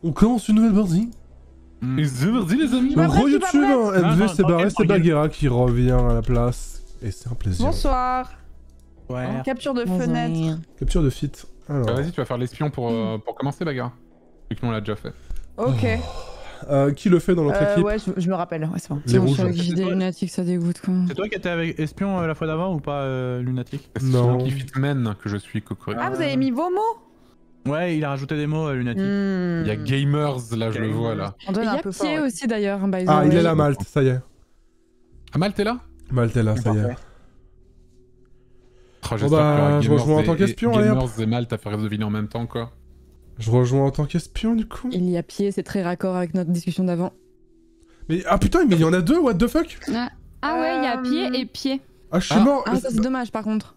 On commence une nouvelle partie. Et c'est parti les amis. Re YouTube, MV c'est barré, c'est tranquille. Bagheera qui revient à la place. Et c'est un plaisir. Bonsoir. Ouais. Capture de fenêtre. Capture de fit. Alors. Vas-y, tu vas faire l'espion pour commencer, Bagheera. Vu que nous on l'a déjà fait. Ok. Qui le fait dans notre équipe? Ouais, je me rappelle. Ouais, c'est bon. Les rouges. Avec JD Lunatic, ça dégoûte quoi. C'est toi qui étais avec Espion la fois d'avant ou pas, Lunatic? C'est Non. Funky Fitman que je suis, Coco. Ah, vous avez mis vos mots? Ouais, il a rajouté des mots, Lunatic. Il y a Gamers, là, je le vois, là. Antoine Il est y un a peu fort. Pied ouais. aussi d'ailleurs. Ah, il est là, Malte, ça y est. Ah, Mal, t'es là? Malte est là, ça y est. Oh, Bon bah, je rejoins en tant qu'espion, allez hop. Gamers et Mal, t'as fait deviner en même temps, quoi. Je rejoins en tant qu'espion du coup. Il y a Pied, c'est très raccord avec notre discussion d'avant. Mais ah putain, mais il y en a deux, what the fuck? Ah ouais, il y a pied et pied. Ah, je suis mort. Ah, ça c'est dommage par contre.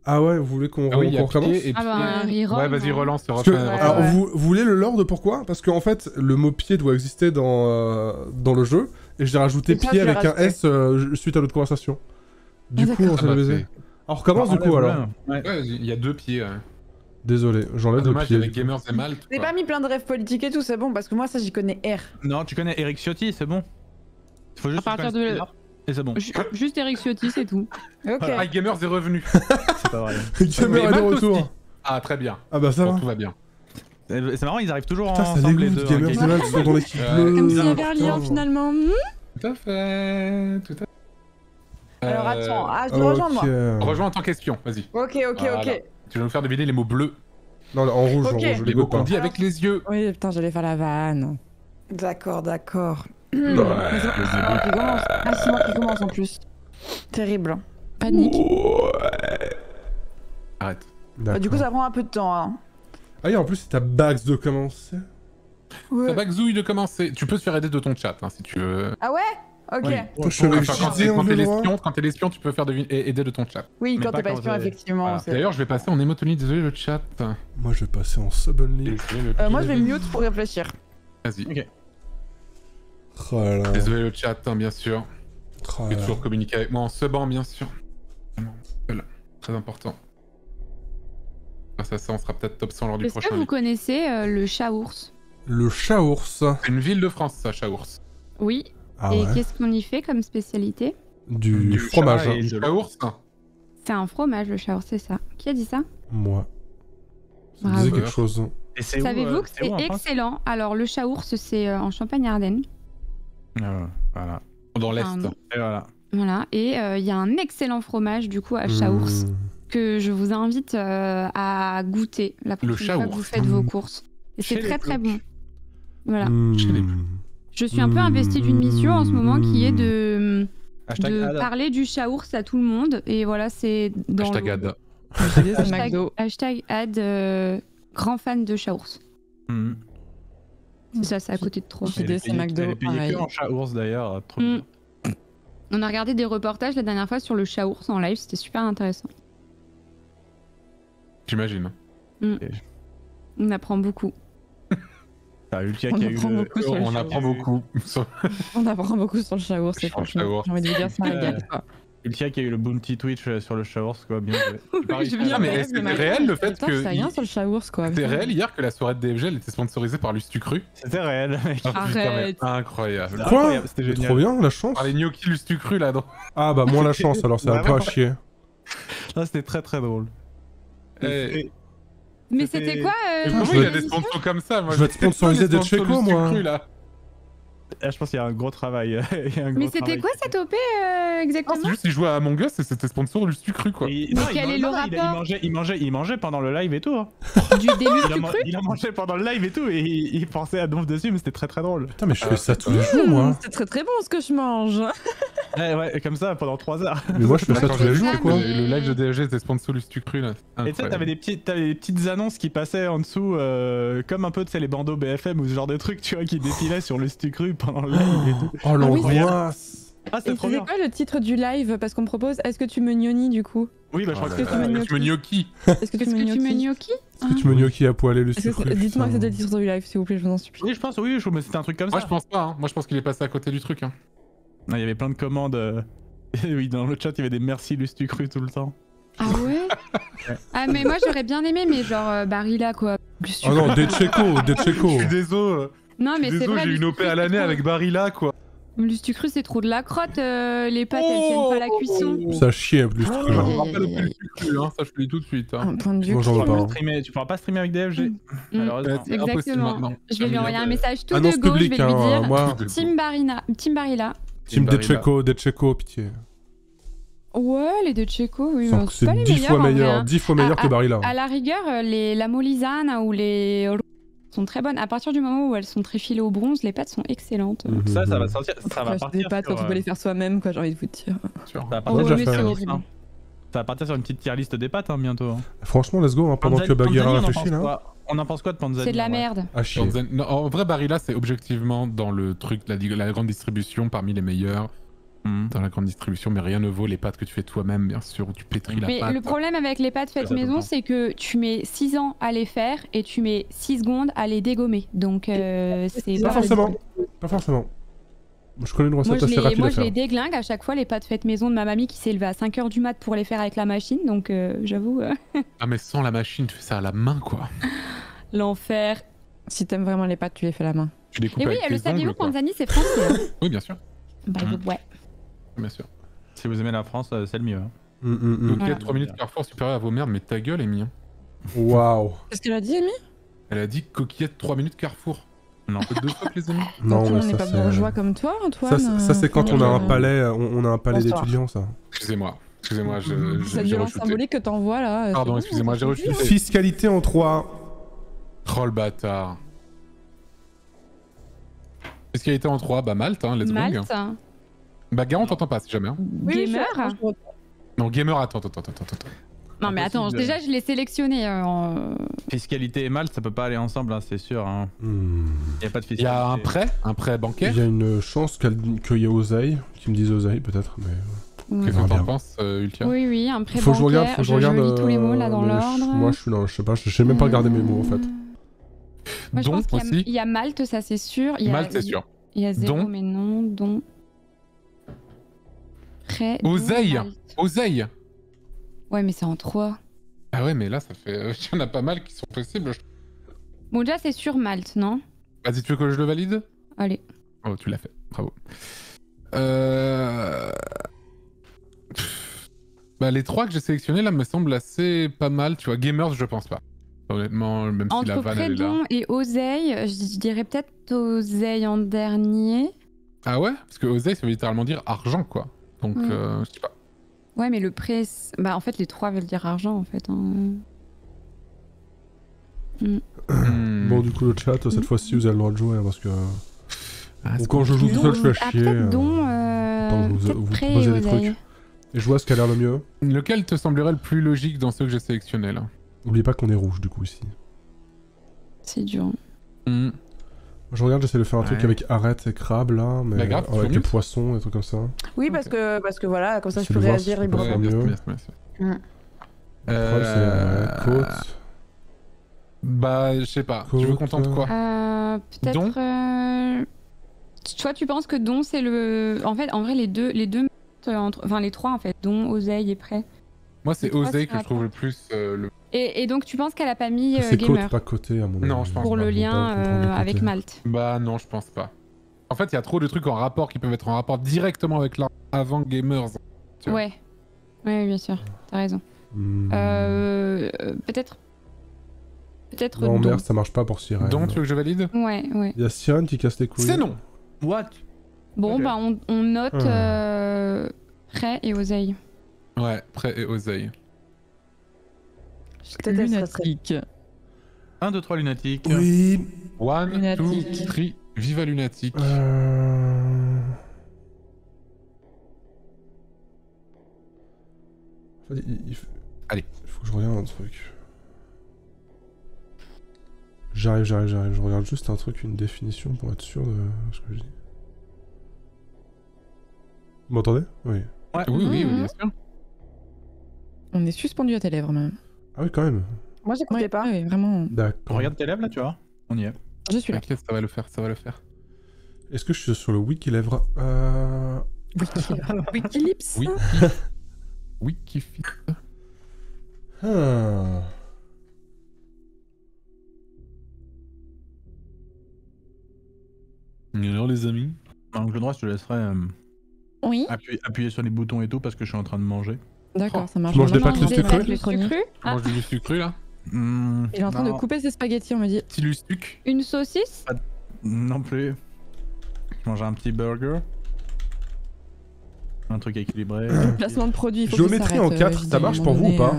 Ah ouais, vous voulez qu'on Ah oui, il y a recommence? pied et Ah bah, pied. il Ouais, vas-y, relance, Parce que, refais. alors, ouais. vous voulez le lore de pourquoi? Parce qu'en fait, le mot pied doit exister dans le jeu, et j'ai rajouté Et ça, pied tu l'as avec un rajouté. S suite à notre conversation. Du Ah, coup, d'accord. on s'est Ah bah, baisé. c'est- Alors, recommence du coup alors. Ouais. Ouais, vas-y, il y a deux pieds. Ouais. Désolé, j'enlève le Dommage, il y pied. avait Gamers et Mal. J'ai pas mis plein de rêves politiques et tout, c'est bon, parce que moi, ça, j'y connais R. Non, tu connais Eric Ciotti, c'est bon. Faut juste À partir que tu connaisses de- Taylor, et c'est bon. Juste Eric Ciotti, c'est tout. Ok. Ah, Gamers est revenu. C'est pas vrai. Gamer est de Malte retour. aussi. Ah, très bien. Ah bah ça Bon, va. tout va bien. C'est marrant, ils arrivent toujours Putain, ça ensemble les deux. dégoûte, Gamer hein, et Malte sont dans l'équipe Ouais. bleue. Comme s'il y avait putain. un lien finalement. Tout à fait. Tout à fait. Alors attends, je Ok. dois rejoindre moi. Rejoins en tant qu'espion, vas-y. Ok, ok, Voilà. ok. Tu vas nous faire deviner les mots bleus. Non, en rouge, Ok. je Les les mots goûte qu'on pas. dit avec les yeux. Oui, putain, j'allais faire la vanne. D'accord, d'accord. Ouais. C'est moi qui commence. Ah, c'est moi qui commence en plus. Terrible. Panique. Arrête. Bah, du coup, ça prend un peu de temps. Hein. Ah oui, en plus, c'est ta Bax de commencer. Ça va Xouille de commencer. Tu peux te faire aider de ton chat hein, si tu veux. Ah ouais? Ok. Oui. Toi, je suis avec Enfin, quand JD en t'es vélo. l'espion, quand t'es l'espion, tu peux faire aider de ton chat. Oui, Mais quand pas t'es pas quand espion, t'es- effectivement. Voilà. c'est- D'ailleurs, je vais passer en émotonie. Désolé le chat. Moi, je vais passer en sub only. Désolé, le Moi, je vais mute pour réfléchir. Vas-y. Ok. Oh là là. Désolé le chat, hein, bien sûr. Oh Tu là peux là. toujours communiquer avec moi en subant, bien sûr. Voilà. Très important. Grâce à ça, on sera peut-être top 100 lors du Est-ce que prochain. vous connaissez le chat ours? Le chat ours. C'est une ville de France, ça, Chaours. Oui. Ah Et ouais. qu'est-ce qu'on y fait comme spécialité? Du fromage. chat et de l'eau. Chaours C'est un fromage, le chat ours, c'est ça. Qui a dit ça? Moi. Ça me Bravo. disait quelque chose. Et c'est où, Savez-vous que c'est où, c'est en France excellent? Alors, le chat ours, c'est en Champagne-Ardenne. Voilà. dans l'Est. Ah, non. Et voilà. Voilà. Et il y a un excellent fromage, du coup, à chat ours, Mmh. que je vous invite à goûter la prochaine chat fois que ours. vous faites vos courses. Et c'est Chez les très très Ploucs. bon. Voilà. Chez les Mmh. Je suis un peu investie d'une mission en ce moment qui est de Hashtag ad. parler du chat ours à tout le monde. Et voilà, c'est dans Hashtag le- ad. JD, c'est Hashtag, McDo. hashtag ad grand fan de chat ours. Mhm. C'est ça, c'est à côté de Troyes. JD, c'est McDo, Elle est payée pareil. que en chat ours d'ailleurs. Trop Mm. bien. On a regardé des reportages la dernière fois sur le chat ours en live, c'était super intéressant. J'imagine. On apprend beaucoup. T'as Ultia On qui a eu apprend le... beaucoup sur le On chat apprend ours. beaucoup. On apprend beaucoup sur le chat ours, c'est Sur le franchement. chat ours. J'ai envie de vous dire, ça régale quoi. Ultia qui a eu le bounty Twitch sur le chat ours, quoi. Bien joué. Pareil. Je viens mais de est-ce que rêver, c'est mais réel le fait putain, que je sais rien il- sur le chat ours quoi. C'était réel hier que la soirée de DFG elle était sponsorisée par Lustucru. C'était réel, mec. Ah, putain, mais Arrête. incroyable. C'était Quoi? incroyable, C'était génial. Trop bien, la chance. Par les gnocchis Lustucru là. Ah bah, moins la chance, alors c'est un peu à Vraiment. chier. Non, c'était très très drôle. Eh, Mais C'était- c'était quoi mais je comment vais- il y a des sponsors comme ça moi, je vais être sponsorisé d'être chez quoi, moi. là. Ah, je pense qu'il y a un gros travail. Il y a un gros Mais c'était travail quoi qui- cette OP Non, exactement? c'est juste qu'il jouait à Among Us et c'était sponsor Lustucru quoi. Et- Mais non, quel il- est le non, rapport il mangeait pendant le live et tout. Hein. Du début Il, a tu man- cru? il a mangé pendant le live et tout et il pensait à Donf dessus, mais c'était très très drôle. Putain, mais je Ah, fais ça tous les putain. jours, moi. C'est très très bon ce que je mange. Ouais, comme ça pendant 3 heures. Mais moi, je fais ça Attends, tous les j'ai jours, vu quoi. que le live de DFG était sponsor Lustucru là. Et tu sais, Incroyable. t'avais des petites annonces qui passaient en dessous, comme un peu, tu sais, les bandeaux BFM ou ce genre de trucs, tu vois, qui défilaient sur le Stucru pendant le live et tout. Oh, oui, l'angoisse. Ah, Et c'était trop c'est bien. quoi le titre du live? Parce qu'on me propose Est-ce que tu me gnoni du coup? Oui, bah je crois Oh que là c'est là. ça. Tu me gnocchi. Est-ce que Est-ce que tu me gnocchi? gnocchi? Est-ce que tu me gnocchi à poil et le Est-ce que sucre? c'est- Dites-moi que putain. c'était le titre du live s'il vous plaît, je vous en supplie. Oui, je pense, oui, mais c'était un truc comme Moi ça. je pense pas, hein. Moi je pense qu'il est passé à côté du truc. Hein. Il y avait plein de commandes. Oui, dans le chat, il y avait des merci Lustucru tout le temps. Ah ouais? Ah mais moi j'aurais bien aimé, mais genre Barilla quoi. Plus Oh non, Decheco, Decheco. Je suis désolé. Non, mais c'est vrai. J'ai le une OP sucré, à l'année c'est trop- avec Barilla, quoi. Le sucré, c'est trop de la crotte. Les pâtes, elles tiennent pas la cuisson. Ça chie avec le Oh. truc. Je me rappelle au plus sucré, hein, ça je te le dis tout de suite. Hein. Un point de vue. Moi, j'en veux pas. Tu pourras pas streamer avec DFG, malheureusement. C'est impossible Exactement. maintenant. Je vais lui envoyer un message tout Annonce de go. Je publique, vais lui hein, dire moi. Team Barilla. Team Barilla. Decheco, Decheco, pitié. Ouais, les deux Tcheco, oui, mais C'est pas les 10 meilleurs. fois en vrai, meilleur, hein. 10 fois meilleur que Barilla. À la rigueur, la Molisane ou les sont très bonnes. À partir du moment où elles sont très filées au bronze, les pâtes sont excellentes. Mhm. Ça va sortir. Ça va Des partir. pâtes quand sur, on peut les faire soi-même, quoi, j'ai envie de vous dire. Sûr. Ça va Oh, partir déjà mais fait, c'est hein. horrible. Ça va partir sur une petite tier list des pâtes bientôt. Hein. Franchement, let's go, hein, pendant que Bagheera Panzani, réfléchit là. On en pense quoi de Panzani C'est de la en vrai merde. Ah chier. Non, en vrai, Barilla, c'est objectivement dans le truc, la grande distribution, parmi les meilleurs. Dans la grande distribution, mais rien ne vaut les pâtes que tu fais toi-même, bien sûr, où tu pétris la Mais pâte. le problème avec les pâtes faites Ça maison, dépend. c'est que tu mets 6 ans à les faire et tu mets 6 secondes à les dégommer. Donc c'est Pas pas forcément. Pas forcément. Je connais une Moi, recette assez rapide moi à je faire. les déglingue à chaque fois, les pâtes faites maison de ma mamie qui s'est levée à 5h du mat pour les faire avec la machine. Donc j'avoue, Ah, mais sans la machine, tu fais ça à la main, quoi. l'enfer. Si t'aimes vraiment les pâtes, tu les fais à la main. Tu découpes Et oui, avec le tes saviez-vous, ongles, quoi. Panzani, c'est français. hein. Oui, bien sûr. Bah, ouais. Bien sûr. Si vous aimez la France, c'est le mieux. hein. Donc, Voilà. 3 minutes Carrefour supérieur à vos merdes, mais ta gueule, Amy. Hein. Waouh. Qu'est-ce qu'elle a dit, Amy? Elle a dit coquillette 3 minutes Carrefour. Non. Faites 2 fois, les amis. Non, on mais n'est ça pas c'est. bourgeois comme toi, Antoine. Ça c'est quand on a un palais, on a un palais Bonsoir. d'étudiants ça. Excusez-moi, Cette j'ai violence rechuté. symbolique que t'envoies là. Pardon, c'est bon, excusez-moi, on j'ai peut rechuté. dire. Fiscalité en 3. Oh le bâtard. Qu'est-ce qui a été en 3? Bah Malte, hein, let's go. Malte, Bah Garant, t'entends pas si jamais. Hein. Oui, oui, gamer. Non, Gamer, attends. Non mais attends, Impossible. déjà je l'ai sélectionné. Fiscalité et Malte, ça peut pas aller ensemble, hein, c'est sûr. Hein. Y a pas de Il fiscalité. y a un prêt bancaire. Il y a une chance qu'il y ait Oseille, qui me dise Oseille peut-être, mais. Ouais. Qu'est-ce On que verra t'en bien. penses, Ultia? Oui, oui, un prêt Faut que je bancaire. regarde, faut que je regarde. lis tous les mots là dans mais l'ordre. moi je suis dans, je sais pas, je sais même pas regarder mes mots en fait. Moi, je Don pense qu'il aussi. y a Malte, ça c'est sûr. Il y a- Malte, c'est sûr. Il y a zéro, Don. mais non, don. Prêt. don, Oseille. Malte. Oseille. Ouais, mais c'est en 3. Ah ouais, mais là, ça fait. Il y en a pas mal qui sont possibles. Bon, déjà c'est sûr Malte, non? Vas-y, tu veux que je le valide? Allez. Oh, tu l'as fait. Bravo. Bah, les 3 que j'ai sélectionnés là me semblent assez pas mal. Tu vois, Gamers, je pense pas. Honnêtement, même si la Entre vanne elle est là. Prédon et Oseille, je dirais peut-être Oseille en dernier. Ah ouais? Parce que Oseille, ça veut littéralement dire argent, quoi. Donc, je sais pas. Ouais, mais le prêt. Bah, en fait, les 3 veulent dire argent, en fait. hein. Bon, du coup, le chat, cette fois-ci, vous avez le droit de jouer, hein, parce que. Ah, c'est quand je joue tout seul, je suis à Ah, chier. peut-être don. attends, vous peut-être prêt et proposez des Oseille. trucs. Et je vois ce qui a l'air le mieux. Lequel te semblerait le plus logique dans ceux que j'ai sélectionnés là? N'oubliez pas qu'on est rouge, du coup, ici. C'est dur. Je regarde, j'essaie de faire un truc Ouais. avec arête et crabe, là, mais Bah, grave, avec toujours les mieux. poissons, des trucs comme ça. Oui, parce que voilà, comme ça je C'est peux de voir réagir si on peut librement. faire mieux. Après, c'est côte. Bah, je sais pas. Tu veux qu'on tente quoi? Peut-être. Toi, tu penses que don, c'est le. En fait, en vrai, les deux enfin, les 3, en fait. Don, Oseille et prêt. Moi, c'est les trois, Oseille c'est que je trouve le plus. Et donc, tu penses qu'elle a pas mis C'est côte, Gamer pas côté, à mon avis. Non, je pense pour pas. le On lien peut comprendre le avec côté. Malte? Bah, non, je pense pas. En fait, il y a trop de trucs en rapport qui peuvent être en rapport directement avec l'argent avant Gamers. Tu vois. Ouais. Ouais, bien sûr. T'as raison. Peut-être. Peut-être Non, don. merde, ça marche pas pour Sirène. Donc, tu veux que je valide? Ouais, ouais. Il y a Sirène qui casse les couilles. C'est non! What? Bon, Ok. bah, on note prêt et Oseille. Ouais, prêt et Oseille. Je détesterais. Lunatique. 1, 2, 3 lunatique. Oui. 1, 2, Lunatique. 3, viva lunatique. En fait, Allez. Il faut que je regarde un truc. J'arrive. Je regarde juste un truc, une définition pour être sûr de ce que je dis. Vous m'entendez? Oui. Ouais. Oui, bien sûr. On est suspendu à tes lèvres même. Ah oui, quand même. Moi j'écoutais pas. Oui, vraiment. D'accord. Regarde tes lèvres là, tu vois. On y est. Je suis là. T'inquiète, ça va le faire, ça va le faire. Est-ce que je suis sur le wiki lèvres Wikileaks. Oui. Oui, qui fit. Ah. Alors les amis. Donc le droit, je te laisserai Oui. appuyer sur les boutons et tout parce que je suis en train de manger. D'accord, ça marche. Tu manges des Vraiment, pâtes des sucrées pâtes sucrées. Ah, Mange du sucré là. Hmm, Il est en train de non, couper ses spaghettis, on me dit. Petit lustuc. une saucisse? Non plus. Je mange un petit burger. Un truc équilibré. Placement de produit, il faut Géométrie en 4, ça marche pour vous ou pas?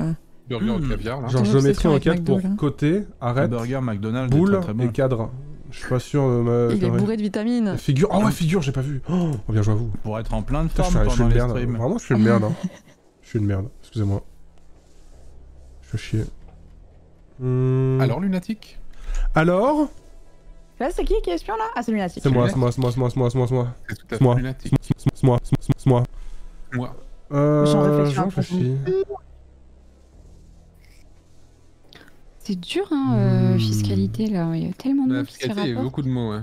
Burger au Hmm. caviar là. Genre Ton géométrie obsession en avec 4 pour McDo, là. côté, Un arrête, burger McDonald's est boule très, très bon. et cadre. Je suis pas sûr de ma... Il est connerie. bourré de vitamines. Figure, oh ouais, figure, j'ai pas vu. Oh, bien joué à vous. Pour être en plein de Putain, forme je suis pendant une les merde. streams. Vraiment, je suis une merde. Hein. Je suis une merde, excusez-moi. Je fais chier. Alors lunatique. Alors Là, c'est qui est espion là? Ah, c'est lunatique. C'est moi, c'est moi, c'est moi, c'est moi, c'est moi, c'est moi, c'est moi. C'est tout à C'est moi. fait lunatique. C'est moi, c'est moi. Moi. J'en réfléchis J'en un peu. réfléchis. C'est dur, hein, Hmm. fiscalité là. Il y a tellement de La mots qui s'y fiscalité, il y a rapportent. beaucoup de mots, ouais.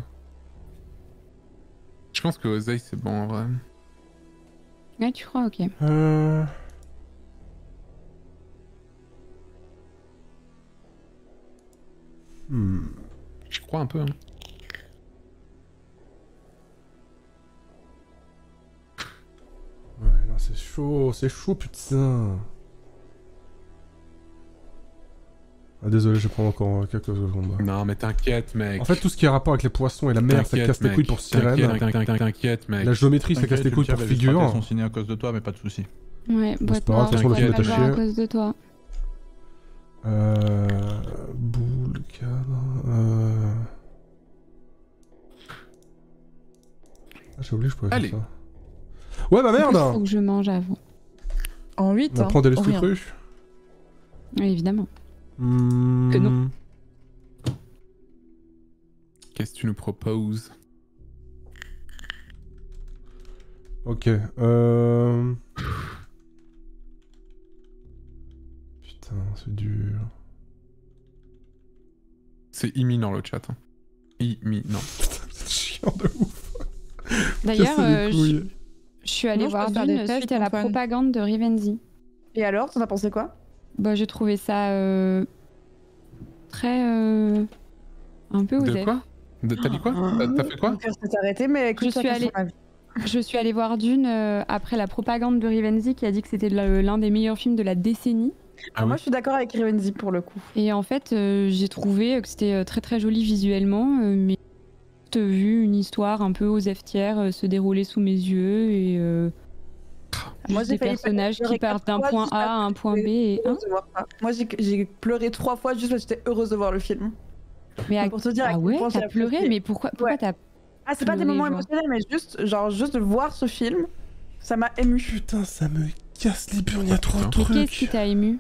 Je pense que Oseille c'est bon en vrai. Ouais, tu crois, ok. Je crois un peu. Hein. Ouais, non, c'est chaud, putain. Ah, désolé, je prends encore quelques secondes. Non mais t'inquiète mec. En fait, tout ce qui a rapport avec les poissons et la mer, ça T'inquiète, casse les couilles mec. pour Sirène. T'inquiète mec. La géométrie, ça T'inquiète, casse les couilles Lucas pour va juste rater figure. son ciné à cause de toi, mais pas de soucis. Ouais, c'est boîte pas grave, noire, de toute façon, le film boîte est à noire à chier. cause de toi. Boule, cadre. Ah, j'ai oublié que je pouvais Allez. faire ça. Ouais, bah En plus, faut merde! que je mange avant. En 8, On prend des oh, rien. crues. Ouais, évidemment. Que non. Qu'est-ce que tu nous proposes? Ok. Putain, c'est dur. C'est imminent le chat. Hein. Imminent. C'est chiant de ouf. D'ailleurs, Casser les couilles. je suis allée Non, je voir peux faire des Dune tests, suite à la Antoine. propagande de Rivenzi. Et alors, t'en as pensé quoi? Bah, j'ai trouvé ça très. Un peu De osef. quoi? T'as dit quoi? T'as fait quoi? Mon cœur s'est arrêté, mais écoute, Je suis chacun son allée- avis. Je suis allée voir Dune après la propagande de Rivenzi qui a dit que c'était l'un des meilleurs films de la décennie. Ah Moi, oui. je suis d'accord avec Rivenzi pour le coup. Et en fait, j'ai trouvé que c'était très très joli visuellement, mais j'ai juste vu une histoire un peu oseftière se dérouler sous mes yeux et Moi, juste j'ai des failli personnages pleurer qui partent d'un 4 fois point juste A à parce un que point B et Heureuse de voir ça. Moi, j'ai pleuré 3 fois juste parce que j'étais heureuse de voir le film. mais à... Pour te dire à ah quel ouais, point t'as j'ai pleuré, apprécié. mais pourquoi Ouais. t'as Ah, c'est pas des pleuré, moments genre. émotionnels, mais juste de voir ce film, ça m'a ému. Putain, ça me casse les burnes, il y a trop de Mais qu'est-ce qui trucs. t'a ému?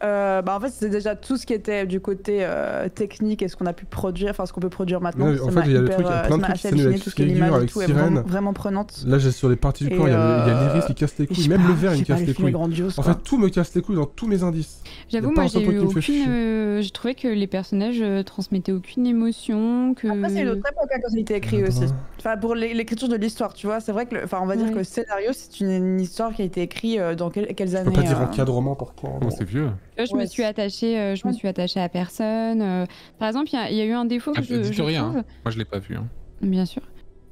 Bah en fait, c'était déjà tout ce qui était du côté technique et ce qu'on a pu produire, enfin ce qu'on peut produire maintenant. Ouais, en fait, il y a des trucs, il y a plein de trucs qui s'annulent avec tout ce ce qui qui est est dur, l'image et avec tout est Sirène. vraiment, vraiment prenante. Là, j'ai sur les parties du Et corps, il y a l'iris qui casse les Et couilles. je sais Même pas, le verre, il j'ai me pas, casse le les film est couilles. grandiose. En quoi. fait, tout me casse les couilles dans tous mes indices. J'avoue, Y a pas moi un seul j'ai truc eu qui me fait aucune. chier. J'ai trouvé que les personnages transmettaient aucune émotion, que. Après, c'est une autre époque hein, quand ça a été écrit Ah, aussi. bah. Enfin, pour l'écriture de l'histoire, tu vois, c'est vrai que, enfin, on va dire Ouais. que le scénario, c'est une histoire qui a été écrite dans quelles Je années peux pas dire encadrement par contre. Oh, c'est vieux. Je me suis attachée, je me suis attachée à personne. Par exemple, il y a eu un défaut que Ah, je dis rien. trouve. Hein. Moi je l'ai pas vu. Hein. Bien sûr.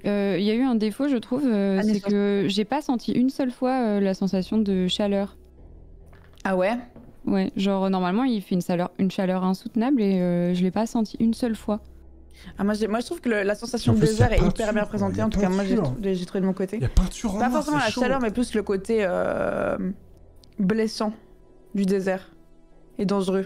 Il y a eu un défaut, je trouve, c'est naissance. que j'ai pas senti une seule fois la sensation de chaleur. Ah ouais. Ouais, genre normalement il fait une chaleur insoutenable et je l'ai pas senti une seule fois. Ah, moi, je trouve que la sensation En de plus, désert y a est hyper peinture, bien quoi, présentée. y a En tout cas, moi, peinture. j'ai trouvé de mon côté. Il y a peinture en Pas noir, forcément c'est la chaud. chaleur, mais plus le côté blessant du désert et dangereux.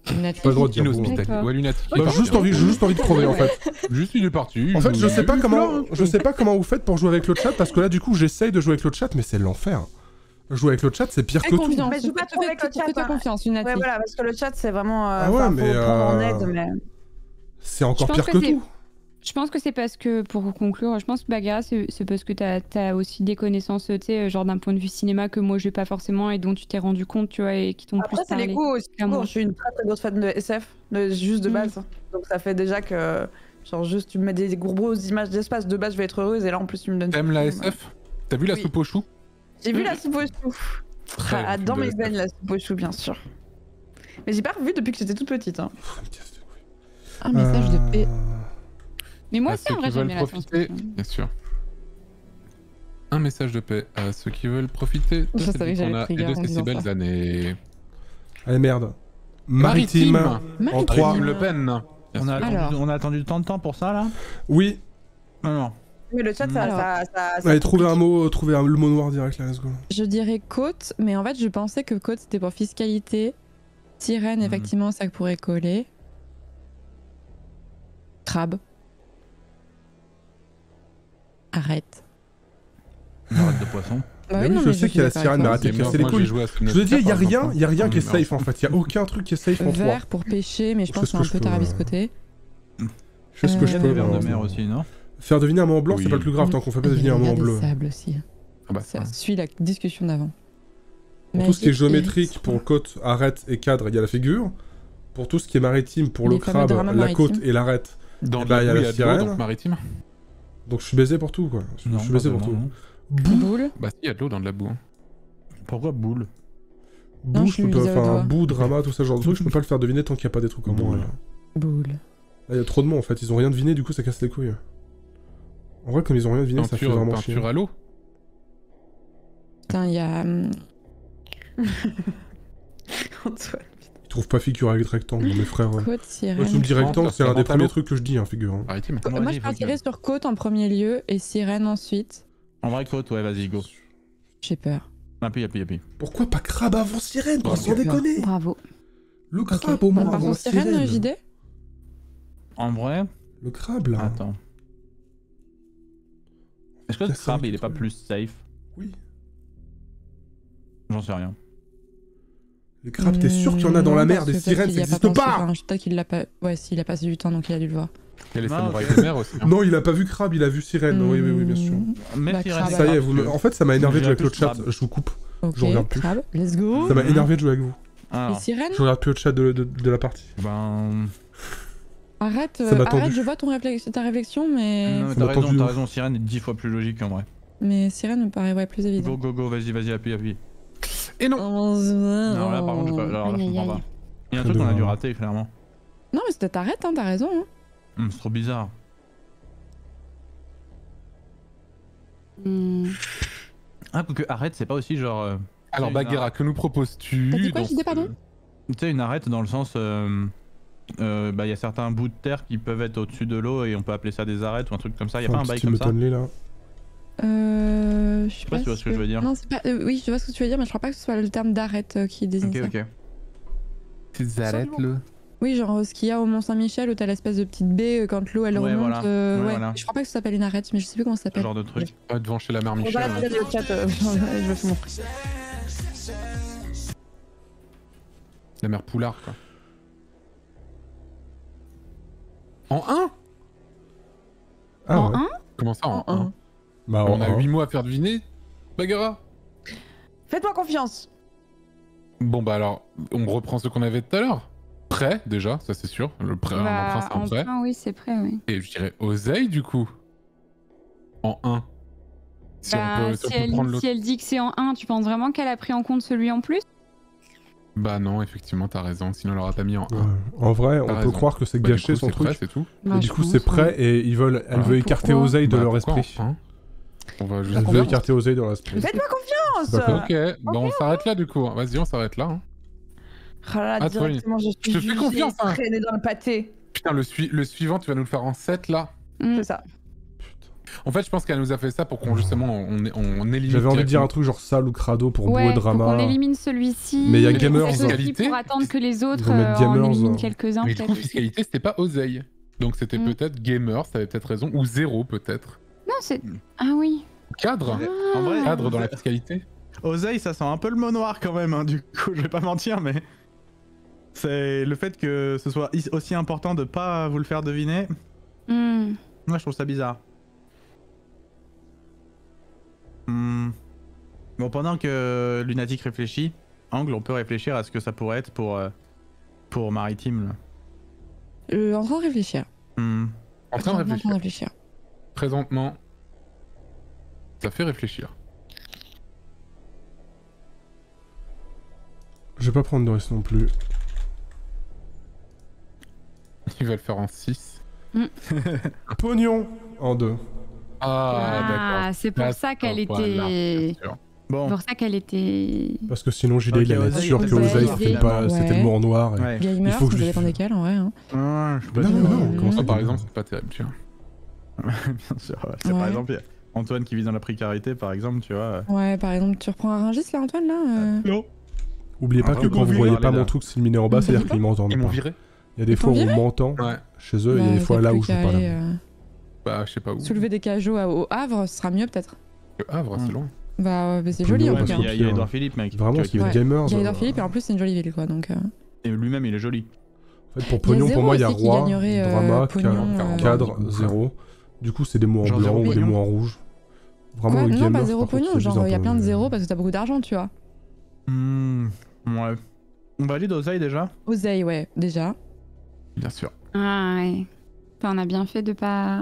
Pas le droit de dire. Inhospitalier. D'accord. Ouais, lunatique. Bah, j'ai juste envie de crever en fait. Juste il est parti. En fait, je sais pas Il comment, pleure. je sais pas comment vous faites pour jouer avec le chat parce que là, du coup, j'essaye de jouer avec le chat, mais c'est l'enfer. Jouer avec le chat, c'est pire Fais que tout. confiance. Mais joue pas trop avec le chat, Fais-toi hein. confiance, Lunatic. Ouais, voilà, parce que le chat, c'est vraiment. Ah ouais, enfin, mais, faut prendre en aide, mais. C'est encore Je pire pense que que c'est- tout. Je pense que c'est parce que, pour conclure, je pense que Bagheera, c'est parce que t'as aussi des connaissances, tu sais, genre d'un point de vue cinéma que moi j'ai pas forcément et dont tu t'es rendu compte, tu vois, et qui t'ont plus Après, c'est les parlé. goûts aussi. Clairement. Je suis une très très grosse fan de SF, juste de Mm. base. Donc ça fait déjà que. Genre, juste, tu me mets des grosses images d'espace, de base, je vais être heureuse, et là en plus, tu me donnes. T'aimes la SF? T'as vu la Oui. soupe aux choux? J'ai vu la soupe aux choux. Très Ah, bon dans film mes de veines, la soupe aux choux, bien sûr. Mais j'ai pas revu depuis que j'étais toute petite. Hein. Pff, ça me casse les couilles. Un message de paix. Mais moi À aussi, ceux en vrai, qui j'aime veulent bien la profiter, science-fiction. bien sûr. Un message de paix à ceux qui veulent profiter de Je cette savais vie que j'allais qu'on a et trigger de en ces disant belles ça. années. Allez, merde. Maritime. En 3. Marine Le Pen. On a, Alors. attendu, on a attendu tant de temps pour ça là? Oui. Non, non. Mais le chat, Alors. ça Allez, trouvez complique. un mot, le mot noir direct là, let's go. Je dirais côte, mais en fait, je pensais que côte c'était pour fiscalité. Sirène, effectivement, ça pourrait coller. Crabe. Arrête. Une arête de poisson. Bah oui, non, je mais sais suis qu'il y a la d'accord sirène, mais avec toi. arrêtez de casser les Moi, couilles. j'ai joué à Je vous ai dit, il y a rien qui est safe en fait. Il y a aucun truc qui est safe en 3. Vert pour pêcher, mais je C'est pense ce que que c'est un je peu peux, tarabiscoté. Je fais ce que Il y je a peux. des vers de vraiment. mer aussi, non? Faire deviner un moment blanc, c'est Oui. pas le plus grave tant qu'on fait pas Il y a deviner un des moment vers bleu. des sables aussi. Ah bah, Ça suit la discussion d'avant. Pour tout ce qui est Magique, géométrique, iris. pour côte, arête et cadre, il y a la figure. Pour tout ce qui est maritime, pour le Les fameux crabe, dramas la côte maritimes. et l'arête. dans Eh bah, le il y a bout, la il y a de sirène. l'eau, donc maritime. Donc je suis baisé pour tout quoi. Je suis baisé pour tout. non. Boule. Bah si, il y a de l'eau dans de la boue. hein. Pourquoi boule? Non, Bout, je je peux lui pas. misais au Enfin, doigt. bout, drama, tout ça, genre de truc, je peux pas le faire deviner tant qu'il y a pas des trucs comme moi. Là, Boule. il y a trop de mots en fait, ils ont rien deviné, du coup ça casse les couilles. En vrai, comme ils ont rien deviné, ça fait vraiment chier. Peinture à l'eau. Putain, il y a. Antoine. Ils trouvent pas figure avec rectangle, mes frères. Côte, Moi, sirène. tu me dis rectangle, c'est un des Mental premiers l'eau. trucs que je dis, hein, figure. hein. Maritime. Moi, Vas-y, je faut partirais que- sur côte en premier lieu et sirène ensuite. En vrai, côte, ouais, vas-y, go. J'ai peur. Appuie. Pourquoi pas crabe avant sirène, Oh, sans déconner. Bravo. Le Ok. crabe au moins On part avant sur la sirène, sirène. JD. En vrai, Le crabe là. attends. Est-ce que le Ça, c'est crabe, un il est pas truc. plus safe? Oui. J'en sais rien. Les crabes, t'es sûr qu'il y en a dans la Non, mer, parce des que peut-être sirènes, qu'il ça y a existe pensé, pas. enfin, peut-être qu'il l'a pas. Ouais, si, il a passé du temps donc il a dû le voir. Il y a les Non, samouraïs ok. de mer aussi. hein. Non, il a pas vu crabe, il a vu sirène. Oui, bien sûr. Mais Bah, sirène, crabe, Ça y est, parce vous que- me- en fait, ça m'a énervé de jouer avec le Plus chat. crabe. Je vous coupe. Ok, Je regarde plus. crabe, let's go. Ça m'a Mhm. énervé de jouer avec vous. Et Alors, sirène. Je regarde plus le chat de la partie. ben... Arrête, Ça m'a arrête, tendu. je vois ta réflexion, mais. Non, mais Ça m'a tendu, t'as ouf. raison, sirène est 10 fois plus logique en vrai. Mais sirène me paraît ouais, plus évident. Go, vas-y, appuie. Et non. Non, Non, là par contre, alors, là, je Aïe, aïe, comprends aïe. pas. Il y a un Très truc qu'on a dû bien. rater, clairement. Non, mais c'était t'arrêtes, hein, t'as raison. Hein. C'est trop bizarre. Ah, que arrête, c'est pas aussi genre... Alors une Bagheera, que nous proposes-tu T'as dit quoi, dans JD, ce- pardon Tu sais, une arête dans le sens... bah, il y a certains bouts de terre qui peuvent être au-dessus de l'eau et on peut appeler ça des arêtes ou un truc comme ça. Il y a pas un bail comme ça? là. Je sais pas si tu vois ce que je veux dire. Non, c'est pas. Oui, je vois ce que tu veux dire, mais je crois pas que ce soit le terme d'arrête qui désigne ça. Ok. Ces arêtes-le. Oui, genre ce qu'il y a au Mont-Saint-Michel où t'as l'espèce de petite baie quand l'eau elle Ouais, remonte. voilà. Ouais, Ouais, voilà. je crois pas que ça s'appelle une arête, mais je sais plus comment ça Ce s'appelle. genre de truc. Pas devant chez la mère On va Michel. la hein. regarder le chat, je vais vous montrer. La mère Poulard, quoi. En 1 Ah En ouais. 1 Comment ça en En 1 un. Bah, On a en 8 mois à faire deviner Bagheera. Faites-moi confiance. Bon bah alors, on reprend ce qu'on avait tout à l'heure. Prêt, déjà, ça c'est sûr. Le prêt, un emprunt, c'est un en prêt. plein, oui, c'est prêt, oui. Et je dirais oseille, du coup. En 1. Si Bah, on peut, si on peut prendre si l'autre. elle dit que c'est en 1, tu penses vraiment qu'elle a pris en compte celui en plus? Bah non, effectivement, t'as raison. Sinon, on l'aurait pas mis en 1. Ouais. En vrai, on T'as peut raison. croire que c'est Bah, du gâché coup, son c'est prêt, truc. c'est tout. Bah, Et du je coup, pense, c'est ouais. prêt et elle veut Pourquoi écarter Oseille de Bah, leur pourquoi esprit. en 1? On va juste... Elle veut écarter Oseille de leur esprit. Faites-moi confiance. D'accord. Ok, bah on s'arrête là du coup. Vas-y, on s'arrête là. hein. Oh là là, Ah, toi, directement, je je te fais jugée, confiance, hein. traînée dans le pâté. Putain, le suivant, tu vas nous le faire en 7 là. C'est ça. En fait, je pense qu'elle nous a fait ça pour qu'on justement on élimine. J'avais envie de dire un directement. truc genre sale ou crado pour Beau Ouais, et pour qu'on Drama. élimine celui-ci. Mais il y a et Gamers, peut-être aussi Fiscalité. pour attendre que les autres vont mettre en Gamers, éliminent hein. quelques-uns. Mais du coup, peut-être aussi. fiscalité, c'était pas oseille. Donc c'était Mm. peut-être Gamers, t'avais peut-être raison. Ou zéro peut-être. Non, c'est. Ah oui. Cadre. En vrai, Cadre dans la fiscalité. Oseille, ça sent un peu le mot noir quand même, hein, du coup, je vais pas mentir, mais... C'est le fait que ce soit aussi important de pas vous le faire deviner. Hmm. Moi, je trouve ça bizarre. Bon, pendant que Lunatic réfléchit, Angle, on peut réfléchir à ce que ça pourrait être pour Maritime, là. En train de réfléchir. En train de réfléchir. réfléchir. Présentement, ça fait réfléchir. Je vais pas prendre de risque non plus. Il va le faire en 6. Pognon en 2. Ah, d'accord. c'est pour ça qu'elle Voilà, était. bien sûr. Bon. C'est pour ça qu'elle était. Parce que sinon, Gilet, Ok, il allait être Oseille, sûr que Oseille, Oseille, finalement. c'était le mot en noir. et- Ouais. Gamers, faut que ça je lui- dépend desquels en vrai. Hein. Ah, je suis pas Non, sûr. non, non, comment Ça, ça par exemple, c'est pas terrible, tu vois. Bien sûr, ouais. C'est Ouais. par exemple, il y a Antoine qui vit dans la précarité, par exemple, tu vois. Ouais, par exemple, tu reprends un Rungis là, Antoine, là Non. Oubliez pas Ah, que vous quand vous pouvez voyez parler pas là. mon truc s'illuminer en bas, Ils c'est-à-dire m'ont qu'ils m'entendent Ils m'ont pas. viré. Il y a des Ils fois t'ont où on viré m'entend Ouais. chez eux, il y a des Bah, fois t'as là plus où je veux qu'à pas. aller, Là. Bah, je sais pas où. soulever des cajots au Havre, ce sera mieux peut-être. Le Havre, c'est loin. Bah, c'est Pognon, joli en ouais, tout mais cas. il y a Edouard Philippe, mec. Vraiment, tu vois, si qui- vous Ouais. êtes gamers. Il y a Edouard Philippe et en plus c'est une jolie ville quoi donc. Et lui-même, il est joli. En fait, pour Pognon, pour moi, il y a Zéro aussi qui Roi, gagnerait, Drama, Pognon, Cadre, euh, 0. Du coup, c'est des mots en Genre blanc zéro ou des pognon. mots en rouge. Vraiment, Quoi le non gamer, pas zéro par contre, pognon, c'est genre bizarre il y a pour plein de lui. zéros parce que t'as beaucoup d'argent tu vois. Ouais. On valide Oseille déjà. Oseille ouais déjà. Bien sûr. Ah ouais. Enfin, on a bien fait de pas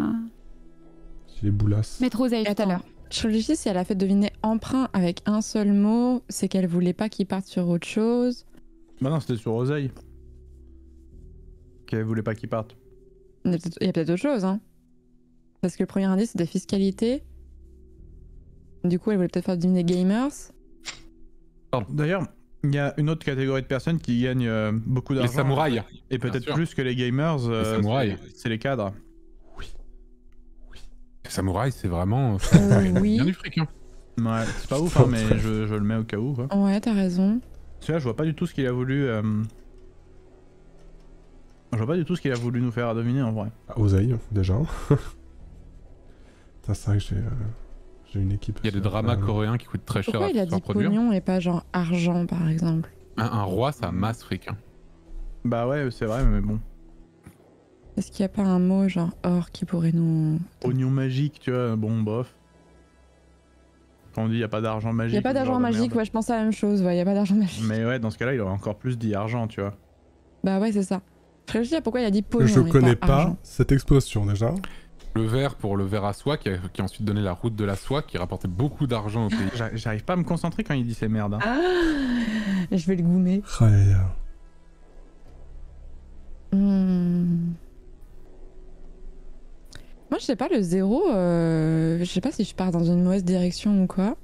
C'est les boulasses. mettre Oseille Et tout à attends, l'heure. je réfléchis si elle a fait deviner emprunt avec un seul mot, c'est qu'elle voulait pas qu'il parte sur autre chose. Bah non, c'était sur Oseille. Qu'elle voulait pas qu'il parte. Il y a peut-être autre chose hein. Parce que le premier indice c'était fiscalité. Du coup elle voulait peut-être faire deviner gamers. D'ailleurs, il y a une autre catégorie de personnes qui gagnent beaucoup Les d'argent. samouraïs. Et Bien peut-être sûr. plus que les gamers. samouraïs. C'est les cadres. Les samouraïs, c'est vraiment. Oui. Bien du fric, hein. Ouais, c'est pas ouf, hein, mais je le mets au cas où. Quoi. Ouais t'as raison. Celui-là, je vois pas du tout ce qu'il a voulu. Je vois pas du tout ce qu'il a voulu nous faire deviner en vrai. Ah, Oseille, déjà. Putain, c'est vrai que j'ai une équipe. Il y a des dramas coréens qui coûtent très cher Pourquoi à il a faire dit produire. pognon et pas genre argent par exemple? Un roi, ça masse fric. Hein. Bah ouais, c'est vrai, mais bon. Est-ce qu'il y a pas un mot genre or qui pourrait nous... Oignon magique, tu vois, bon, bof. Quand on dit y a pas d'argent magique. Il y a pas ou ce d'argent genre de magique, merde. ouais je pense à la même chose, ouais, y a pas d'argent magique. Mais ouais, dans ce cas-là, il aurait encore plus dit argent, tu vois. Bah ouais c'est ça. Je réfléchis à pourquoi il a dit pognon Je et connais pas pas argent. cette expression déjà. Le verre pour le verre à soie, qui a ensuite donné la route de la soie, qui rapportait beaucoup d'argent au pays. J'arrive pas à me concentrer quand il dit ces merdes. Hein. Ah, je vais le goumer. Ah, là, là. Moi je sais pas le zéro, je sais pas si je pars dans une mauvaise direction ou quoi.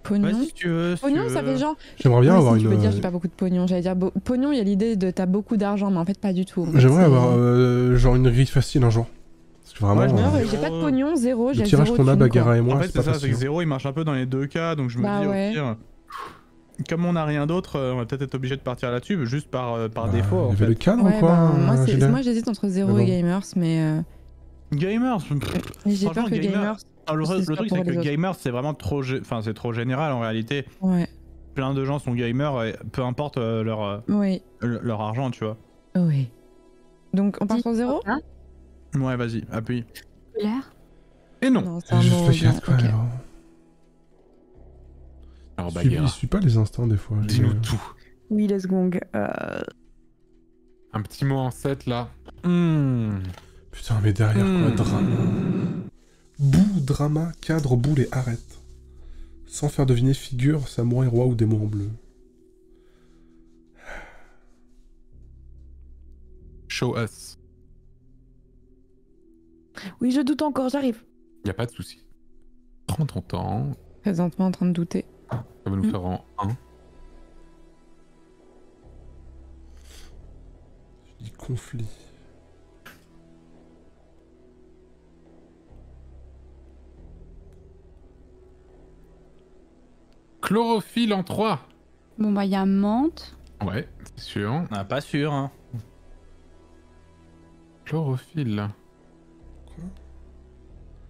Pognon. Vas-y, si tu veux. si Pognon tu ça veux. fait genre... J'aimerais bien Ouais, avoir si, tu peux une. dire j'ai pas beaucoup de pognon, j'allais dire pognon il y a l'idée de t'as beaucoup d'argent mais en fait pas du tout. En fait, J'aimerais c'est- avoir genre une grille facile un jour. Parce que vraiment. Ouais, je me Non, dis, j'ai pas de zéro. pognon, zéro, Le j'ai tirage zéro qu'on a, thune, quoi. Bagara et moi, En fait, c'est c'est pas ça, c'est facile. que 0 il marche un peu dans les deux cas, donc je me Bah dis ouais. au pire. Comme on n'a rien d'autre, on va peut-être être obligé de partir là-dessus, juste par Bah, défaut. Il En y avait fait. le cadre Ouais, ou quoi bah, Gilet moi j'hésite entre zéro Mais et bon. gamers mais Gamers, j'ai peur Franchement, que gamers... Ah, le C'est truc pas c'est pour que les autres. gamers c'est vraiment trop, enfin c'est trop général en réalité. Ouais, Plein de gens sont gamers et peu importe oui, leur argent, tu vois. oui. Donc on part sur zéro? Ouais, vas-y, appuie. L'air. Et non. Non, c'est un Je mot. fais bien, quoi ok. alors Alors, Il Bagheera, suit pas les instants des fois. dis-nous tout. Oui, let's gong. Un petit mot en 7 là. Putain, mais derrière quoi drama. Bout, drama, cadre, boule et arrête. Sans faire deviner figure, samouraï, roi ou démon en bleu. Show us. Oui, je doute encore, j'arrive. Y a pas de souci. Prends ton temps. Présentement en train de douter. Ça va nous faire en 1. Je dis conflit. Chlorophylle en 3. Bon, bah, il y a menthe. Ouais, c'est sûr. Ah, pas sûr, hein. Chlorophylle. Quoi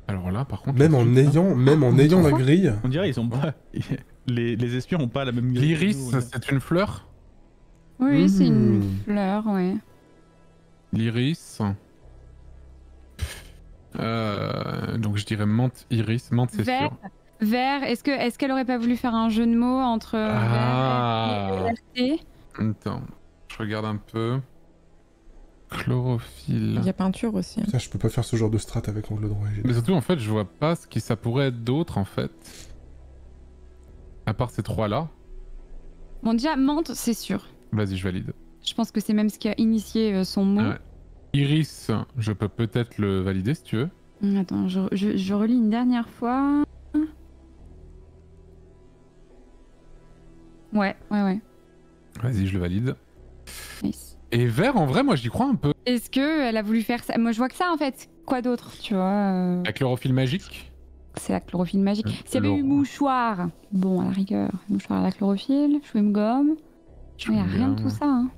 Alors là, par contre. Même le en truc, là. ayant la grille. On dirait ils ont pas. les espions ont pas la même grille. que L'iris, nous, c'est une fleur. Oui, c'est une Mhm. fleur, ouais. L'iris. Donc je dirais menthe, iris. Menthe, c'est Vert. sûr. Vert, est-ce qu'elle aurait pas voulu faire un jeu de mots entre Ah. vert et RT? Attends, je regarde un peu. Chlorophylle. Il y a peinture aussi. hein. Putain, je peux pas faire ce genre de strat avec angle droit. Mais surtout, en fait, je vois pas ce qui ça pourrait être d'autre, en fait. À part ces trois-là. Bon, déjà, menthe, c'est sûr. Vas-y, je valide. Je pense que c'est même ce qui a initié son mot. Ouais. Iris, je peux peut-être le valider si tu veux. Attends, je relis une dernière fois. Ouais. Vas-y, je le valide. Nice. Et vert, en vrai, moi j'y crois un peu. Est-ce qu'elle a voulu faire ça? Moi je vois que ça en fait. Quoi d'autre, tu vois La chlorophylle magique. C'est la chlorophylle magique. S'il y avait eu Laurent. mouchoir, bon à la rigueur, mouchoir à la chlorophylle, chewing-gum. Il n'y a rien de tout ça. Hein.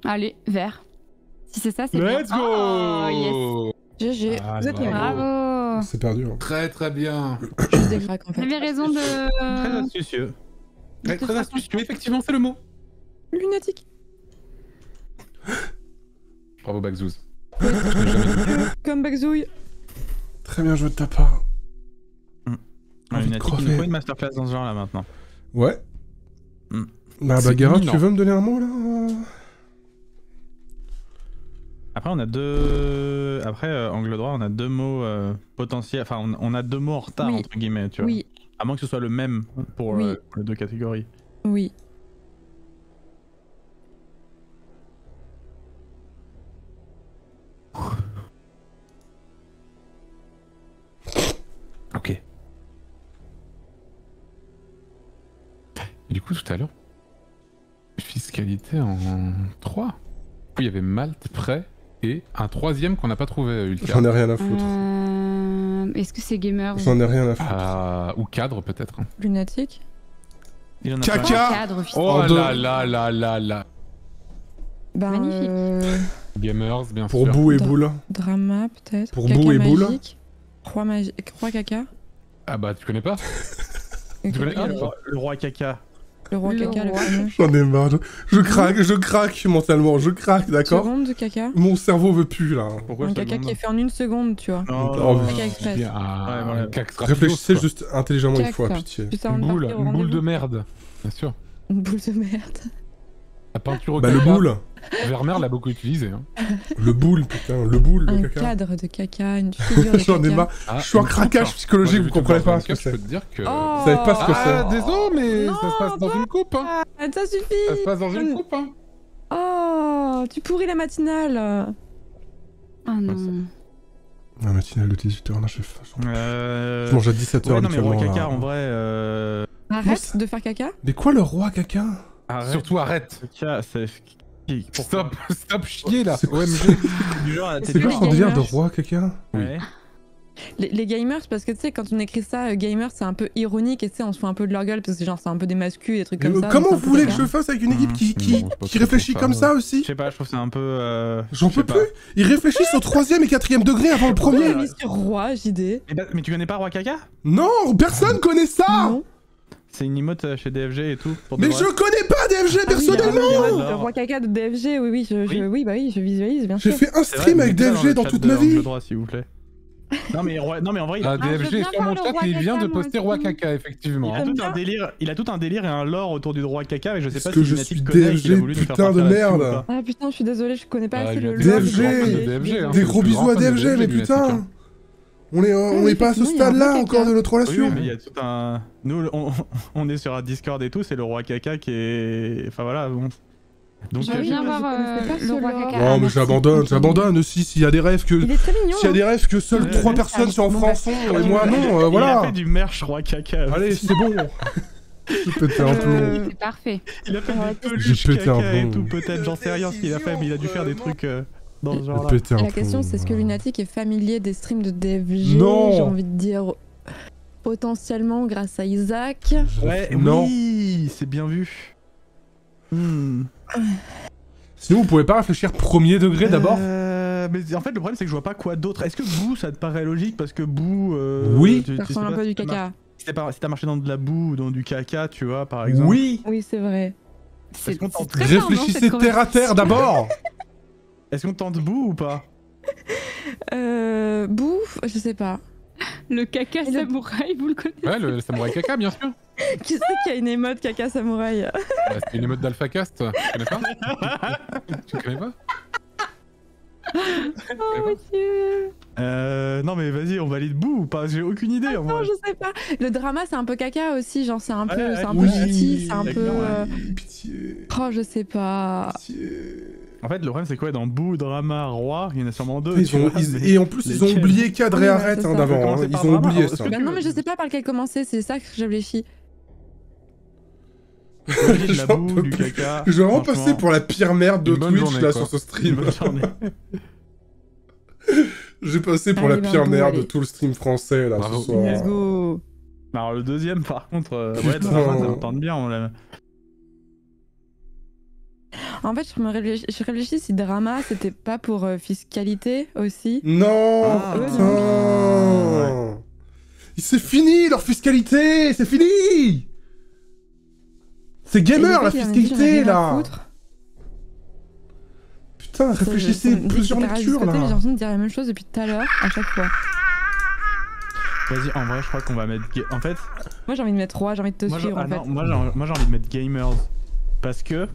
Allez, vert. Si c'est ça, c'est bien. Let's go Oh, yes. GG. Ah, Vous êtes les bravo. Bravo. C'est perdu. Hein. Très très bien. Juste des cracks en Vous fait. avez raison Très de... astucieux. Très astucieux, effectivement, c'est le mot. Lunatique. Bravo Bagzouz. Comme Bagzouille. Très bien joué de ta part. Ouais, Envie de Lunatic, il crever. nous faut une masterclass dans ce genre là maintenant. Ouais. Hmm. Bah, C'est Bagheera, imminent. tu veux me donner un mot là? Après, on a deux. Après, angle droit, on a deux mots potentiels. Enfin, on a deux mots en retard, Oui. entre guillemets, tu vois. Oui, À moins que ce soit le même pour Oui. les deux catégories. oui. Ok. Et du coup, tout à l'heure, fiscalité en 3. Il y avait Malte, prêt, et un troisième qu'on n'a pas trouvé, Ultia. J'en ai rien à foutre. Est-ce que c'est gamer J'en ai rien à foutre. Ou cadre, peut-être. Lunatique. Il en a Caca. pas. cadre, Oh En là deux. là là là là. Ben, Magnifique. Gamers, bien Pour sûr. Bou et Dans- Boule. Drama peut-être. Pour Caca Bou et Boule. magique. Croix caca. Ah bah, tu connais pas Ok. connais un, toi Le roi caca. Le roi Le caca, le roi. fameux. J'en ai marre. Je craque mentalement. Je craque, d'accord? Seconde de caca. Mon cerveau veut plus là. Pourquoi Un je te caca demande qui est fait en une seconde, tu vois. Oh, Oh, Caca express. Bien, voilà. Réfléchissez juste intelligemment une Cac, fois, ça. pitié. Juste avant Une de boule, partir au une boule de rendez-vous. merde. Bien sûr. Une boule de merde. La peinture au Bah, le caca, boule. Vermeer l'a beaucoup utilisé. Hein. Le boule, putain. Le boule, Un le caca. cadre de caca, une figure de caca. J'en ai marre. Ah, Je suis en une craquage coupe. psychologique, Moi, j'ai vous vu comprenez ton pas ce que Handicap, c'est. Je peux te dire que... Oh, Vous savez pas ce que Ah, c'est. désolé, mais Non, ça se passe dans toi. une coupe. Hein. Ça suffit. Ça se passe dans une coupe. Hein. Oh, tu pourris la matinale. Ah non. La matinale de 18h, là, je suis fâché. Euh... Je mange à 17h Ouais, non, mais roi habituellement, caca, là. en vrai. Arrête de faire caca. Mais quoi, le roi caca? Arrête. Surtout arrête. Caca, c'est. Stop, stop chier là. C'est quoi OMG. Du genre, C'est quoi les son délire de gamers. roi caca? Ouais. Les gamers, parce que tu sais, quand on écrit ça, gamer, c'est un peu ironique et tu sais, on se fout un peu de leur gueule parce que genre, c'est un peu des mascus, des trucs comme ça. Comment donc vous c'est un peu voulez que caca. je fasse avec une équipe qui Non, c'est pas qui trop réfléchit ça, comme ouais. ça aussi? Je sais pas, je trouve que c'est un peu. J'en je peux sais pas. plus. Ils réfléchissent au 3ème et 4ème degré avant le Pourquoi premier. t'as mis sur roi, JD? Mais tu connais pas roi caca? Non, personne connaît ça. Non. C'est une emote chez DFG et tout. Pour de Mais vrai. je connais pas DFG Ah oui, personnellement. le roi caca de DFG, oui, oui, bah oui, je visualise, bien J'ai sûr. fait un C'est vrai, stream avec mettez-le DFG le dans chat toute de ma vie. Angle droit, s'il vous plaît. Non mais en vrai, il a, Ah, je veux DFG bien sur mon voir le chat, roi il vient caca, de moi poster aussi. roi caca, effectivement. il a J'aime tout un bien. délire. Il a tout un délire et un lore autour du droit caca et je sais Parce pas que si je Lunatic suis connaît et qu'il a DFG, voulu nous faire putain de partir là-dessus ou merde. pas. Ah putain, je suis désolée, je connais pas Ah, assez le Lunatic, lore. DFG. je suis fan de désolée. DFG, hein. Des gros Je suis bisous à grand fan de DFG, mais Lunatic, putain. hein. On est pas à ce effectivement, il y a un stade-là roi encore caca. de notre Oui, relation. mais il y a tout un. Nous, on est sur un Discord et tout, c'est le roi caca qui est. Enfin voilà, bon. Donc, Ah Je veux oui, bien moi, je voir connaissais pas le ce roi lore. caca. Non, Ah, mais merci. j'abandonne aussi. S'il y a des rêves que. Il est très mignon. S'il y a des rêves que seules Ouais. 3 personnes sur Bon, France ont, et moi il a- non, Il a voilà. fait du merch roi caca. Allez, c'est bon. Je pétais un plomb. C'est parfait. Il a fait Ouais, des peluches j'ai pété un caca et plomb. tout, peut-être, j'en sais rien ce qu'il a fait, mais il a dû faire des trucs dans ce Je genre-là. pétais un La plomb. question, c'est est-ce que Lunatic est familier des streams de DFG? Non. J'ai envie de dire potentiellement grâce à Isaac. Ouais, Non. oui, c'est bien vu. Sinon, vous pouvez pas réfléchir premier degré d'abord? Mais en fait, le problème, c'est que je vois pas quoi d'autre. Est-ce que boue, ça te paraît logique? Parce que boue. Oui. tu Ça sais ressemble un pas peu si du t'as caca. Si t'as marché dans de la boue ou dans du caca, tu vois, par exemple. Oui. Oui, c'est vrai. C'est qu'on tente- très bien, non, Réfléchissez cette terre à terre d'abord. Est-ce qu'on tente boue ou pas? Bouffe, je sais pas. Le caca Et le- samouraï, vous le connaissez? Ouais, le samouraï caca, bien sûr. Qui sait qu'il y a une émote caca samouraï? Bah, c'est une émote d'Alpha Cast. Tu connais pas? Tu connais pas? Oh Dieu. Non, mais vas-y, on valide boue ou pas? J'ai aucune idée en Non, vrai. je sais pas. Le drama, c'est un peu caca aussi. Genre, c'est un peu, Ouais, c'est un oui, peu petit, c'est un d'accord, peu. ouais. Pitié. Oh, je sais pas. Pitié. En fait, le problème, c'est quoi dans Bou, Drama, Roi, il y en a sûrement deux. Ils tu ont- vois, ils- mais- et en plus, ils ont lesquels oublié Cadre et Oui, Arrête c'est ça. d'avant. hein. Commencer Ils par ont Drama, oublié est-ce ça. que- Bah non, mais je sais pas par lequel commencer, c'est ça que je réfléchis. de la J'en boue, peux du plus. caca. Je vais vraiment franchement, passer pour la pire merde de Une bonne Twitch journée, là quoi. sur ce une stream. bonne journée. J'ai passé pour Allez, la pire Bambou, merde de allez. tout le stream français là Bravo. ce soir. Let's go. Alors, le deuxième, par contre, Putain. ouais, Drama, ça entend bien. On l'a... En fait, je réfléchis si drama, c'était pas pour fiscalité aussi. Non, Ah, putain. C'est fini leur fiscalité, c'est fini. C'est gamer la fiscalité là. Putain, réfléchissez plusieurs lectures J'ai là. l'impression de dire la même chose depuis tout à l'heure, à chaque fois. Vas-y, en vrai, je crois qu'on va mettre... En fait, Moi, j'ai envie de mettre 3, j'ai envie de te moi, suivre en fait. non, moi, j'ai envie de mettre Gamers. Parce que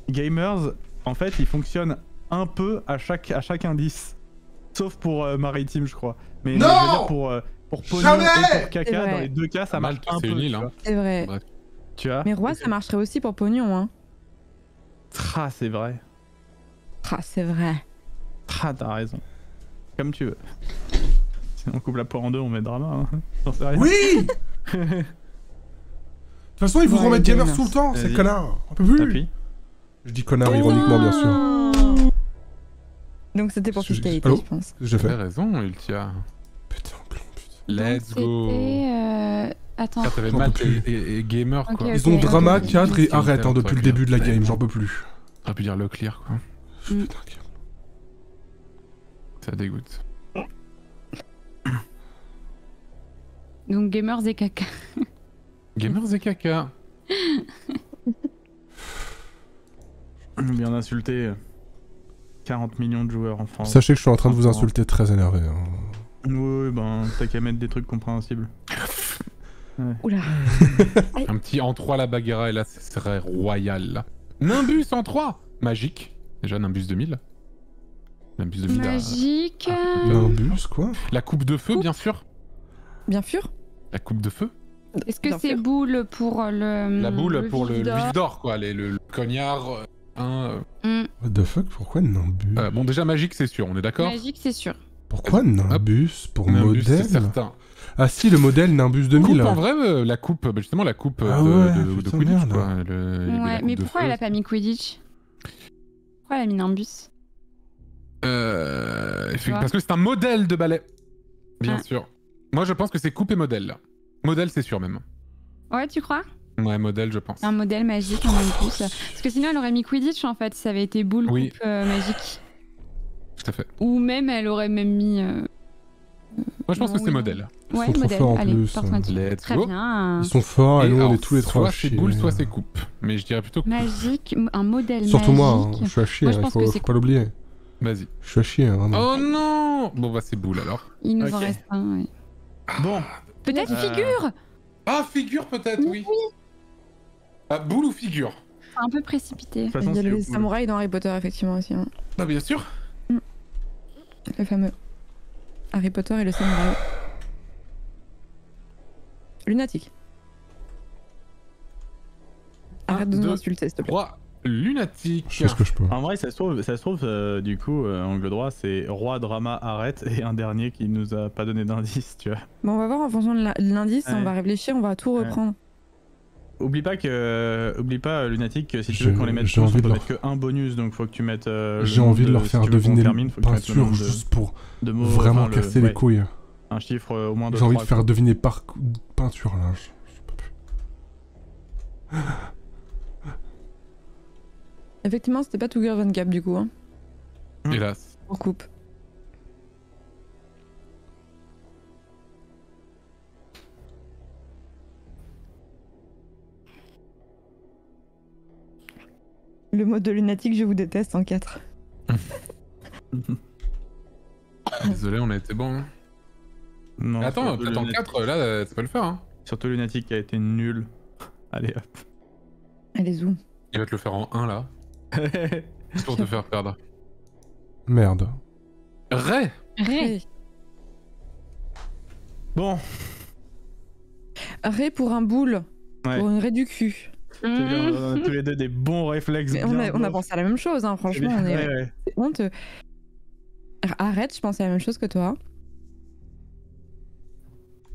Gamers, en fait, ils fonctionnent un peu à chaque indice. Sauf pour Maritime, je crois. Mais Non, je veux dire, pour Pognon jamais et pour C'est Caca, vrai. dans les deux cas, ça marche Malte, un c'est peu. une île, tu hein. vois. C'est vrai. Bref. Tu vois Mais Roi, ça marcherait aussi pour Pognon, hein. Ah, c'est vrai. Ah, c'est vrai. Ah, t'as raison. Comme tu veux. Sinon, on coupe la poire en deux, on met Drama. Hein. J'en sais rien. Oui. De toute façon, ils voudront Ouais, mettre Gamers. Gamers tout le temps, c'est Vas-y. connard. On peut plus. Appuie. Je dis connard ironiquement bien sûr. Donc c'était pour Parce que j'ai- fiscalité, Allô je pense. J'ai Tu as fait. raison, Ultia. Putain, plomb, putain. Let's go. Attends. Ah, t'avais J'en Malte peux plus. et Gamer, quoi. Ok, Ils ont ok, drama, ok. cadre et C'est arrête hein, un depuis truc, le début de la là. game, j'en peux plus. T'aurais pu dire Leclerc, quoi. Mm. Putain, quel- Ça dégoûte. Donc Gamers et Caca. Gamers et caca. Bien insulté 40 millions de joueurs en France. Sachez que je suis en train de vous Franchement. insulter très énervé. hein. Oui, ben, t'as qu'à mettre des trucs compréhensibles. Oula. Un petit en 3 la Baguera et là, ce serait royal. Là. Nimbus en 3. Magique. Déjà, Nimbus 2000. Nimbus 2000. Magique. Nimbus, quoi? La coupe de feu, bien sûr. Bien sûr. La coupe de feu. Est-ce que Bien c'est sûr. boule pour le. La boule pour le vif d'or vif d'or, quoi. Le cognard. What the fuck? Pourquoi Nimbus? Bon, déjà, magique, c'est sûr, on est d'accord. Magique, c'est sûr. Pourquoi Nimbus? Pour Nimbus, c'est modèle? certain. Ah si, le modèle Nimbus 2000. Coupe, en vrai, la coupe, justement, la coupe Ah de, ouais, de putain, Quidditch, merde. quoi. Il y avait la Ouais, coupe mais de pourquoi feu. elle a pas mis Quidditch? Pourquoi elle a mis Nimbus? Parce que c'est un modèle de balai. Bien Ah. sûr. Moi, je pense que c'est coupe et modèle. Là. Modèle, c'est sûr, même. Ouais, tu crois? Ouais, modèle, je pense. Un modèle magique en Nimbus. Parce que sinon, elle aurait mis Quidditch en fait, si ça avait été boule Oui. coupe magique. Tout à fait. Ou même, elle aurait même mis. Moi, je pense Non, que c'est oui, modèle. Ils Ouais, sont trop modèle. forts en Allez, plus. porte-moi dessus. Let's Très go. bien. Ils sont forts et nous on alors, est tous les trois soit à c'est chier. boule, soit c'est coupe. Mais je dirais plutôt coupe. Magique, un modèle Surtout moi, hein, magique. je suis à chier, Moi, je hein, pense faut, que faut c'est pas l'oublier. Vas-y. Je suis à chier, hein, vraiment. Oh non. Bon, bah, c'est boule alors. Il nous Ok. en reste un, ouais. Bon, Peut-être figure. Ah, figure peut-être, oui. Ah, boule ou figure? C'est un peu précipité. de toute Il façon, y a c'est les cool. samouraïs dans Harry Potter, effectivement, aussi. Hein. Ah, bien sûr. Le fameux. Harry Potter et le samouraï. Lunatique. Arrête de nous deux, insulter, s'il te plaît. 3. Lunatique. Je fais ce que je peux. En vrai, ça se trouve du coup, angle droit, c'est Roi, Drama, Arrête, et un dernier qui nous a pas donné d'indice, tu vois. Bon, on va voir en fonction de l'indice, on Ouais. va réfléchir, on va tout Ouais. reprendre. Oublie pas, Lunatique, que si tu J'ai- veux qu'on les mette j'ai tous, envie on de peut leur- mettre que un bonus, donc faut que tu mettes. J'ai envie de leur faire deviner termine, faut que tu mettes le peinture nombre de- juste pour de mots, vraiment enfin, le- casser ouais, les couilles. Un chiffre au moins de J'ai envie de 3, faire deviner par peinture là. Je peux plus. Effectivement, c'était pas Two Girls One Cup du coup, hein, Hélas. pour coupe. Le mode de lunatique, je vous déteste en 4. Désolé, on a été bon. Hein. Non, Mais attends, surtout peut-être en Lunatique- 4, là, ça peut le faire. Hein. Surtout Lunatique qui a été nul. Allez hop. Allez, zoom. Il va te le faire en 1 là. Juste pour te faire perdre. Merde. Ray. Ré. Bon, Ré pour un boule, ouais. pour une raie du cul. On a tous les deux des bons réflexes. Mais on a pensé à la même chose, hein, franchement, on est Ouais. c'est honteux. Arrête, je pensais à la même chose que toi.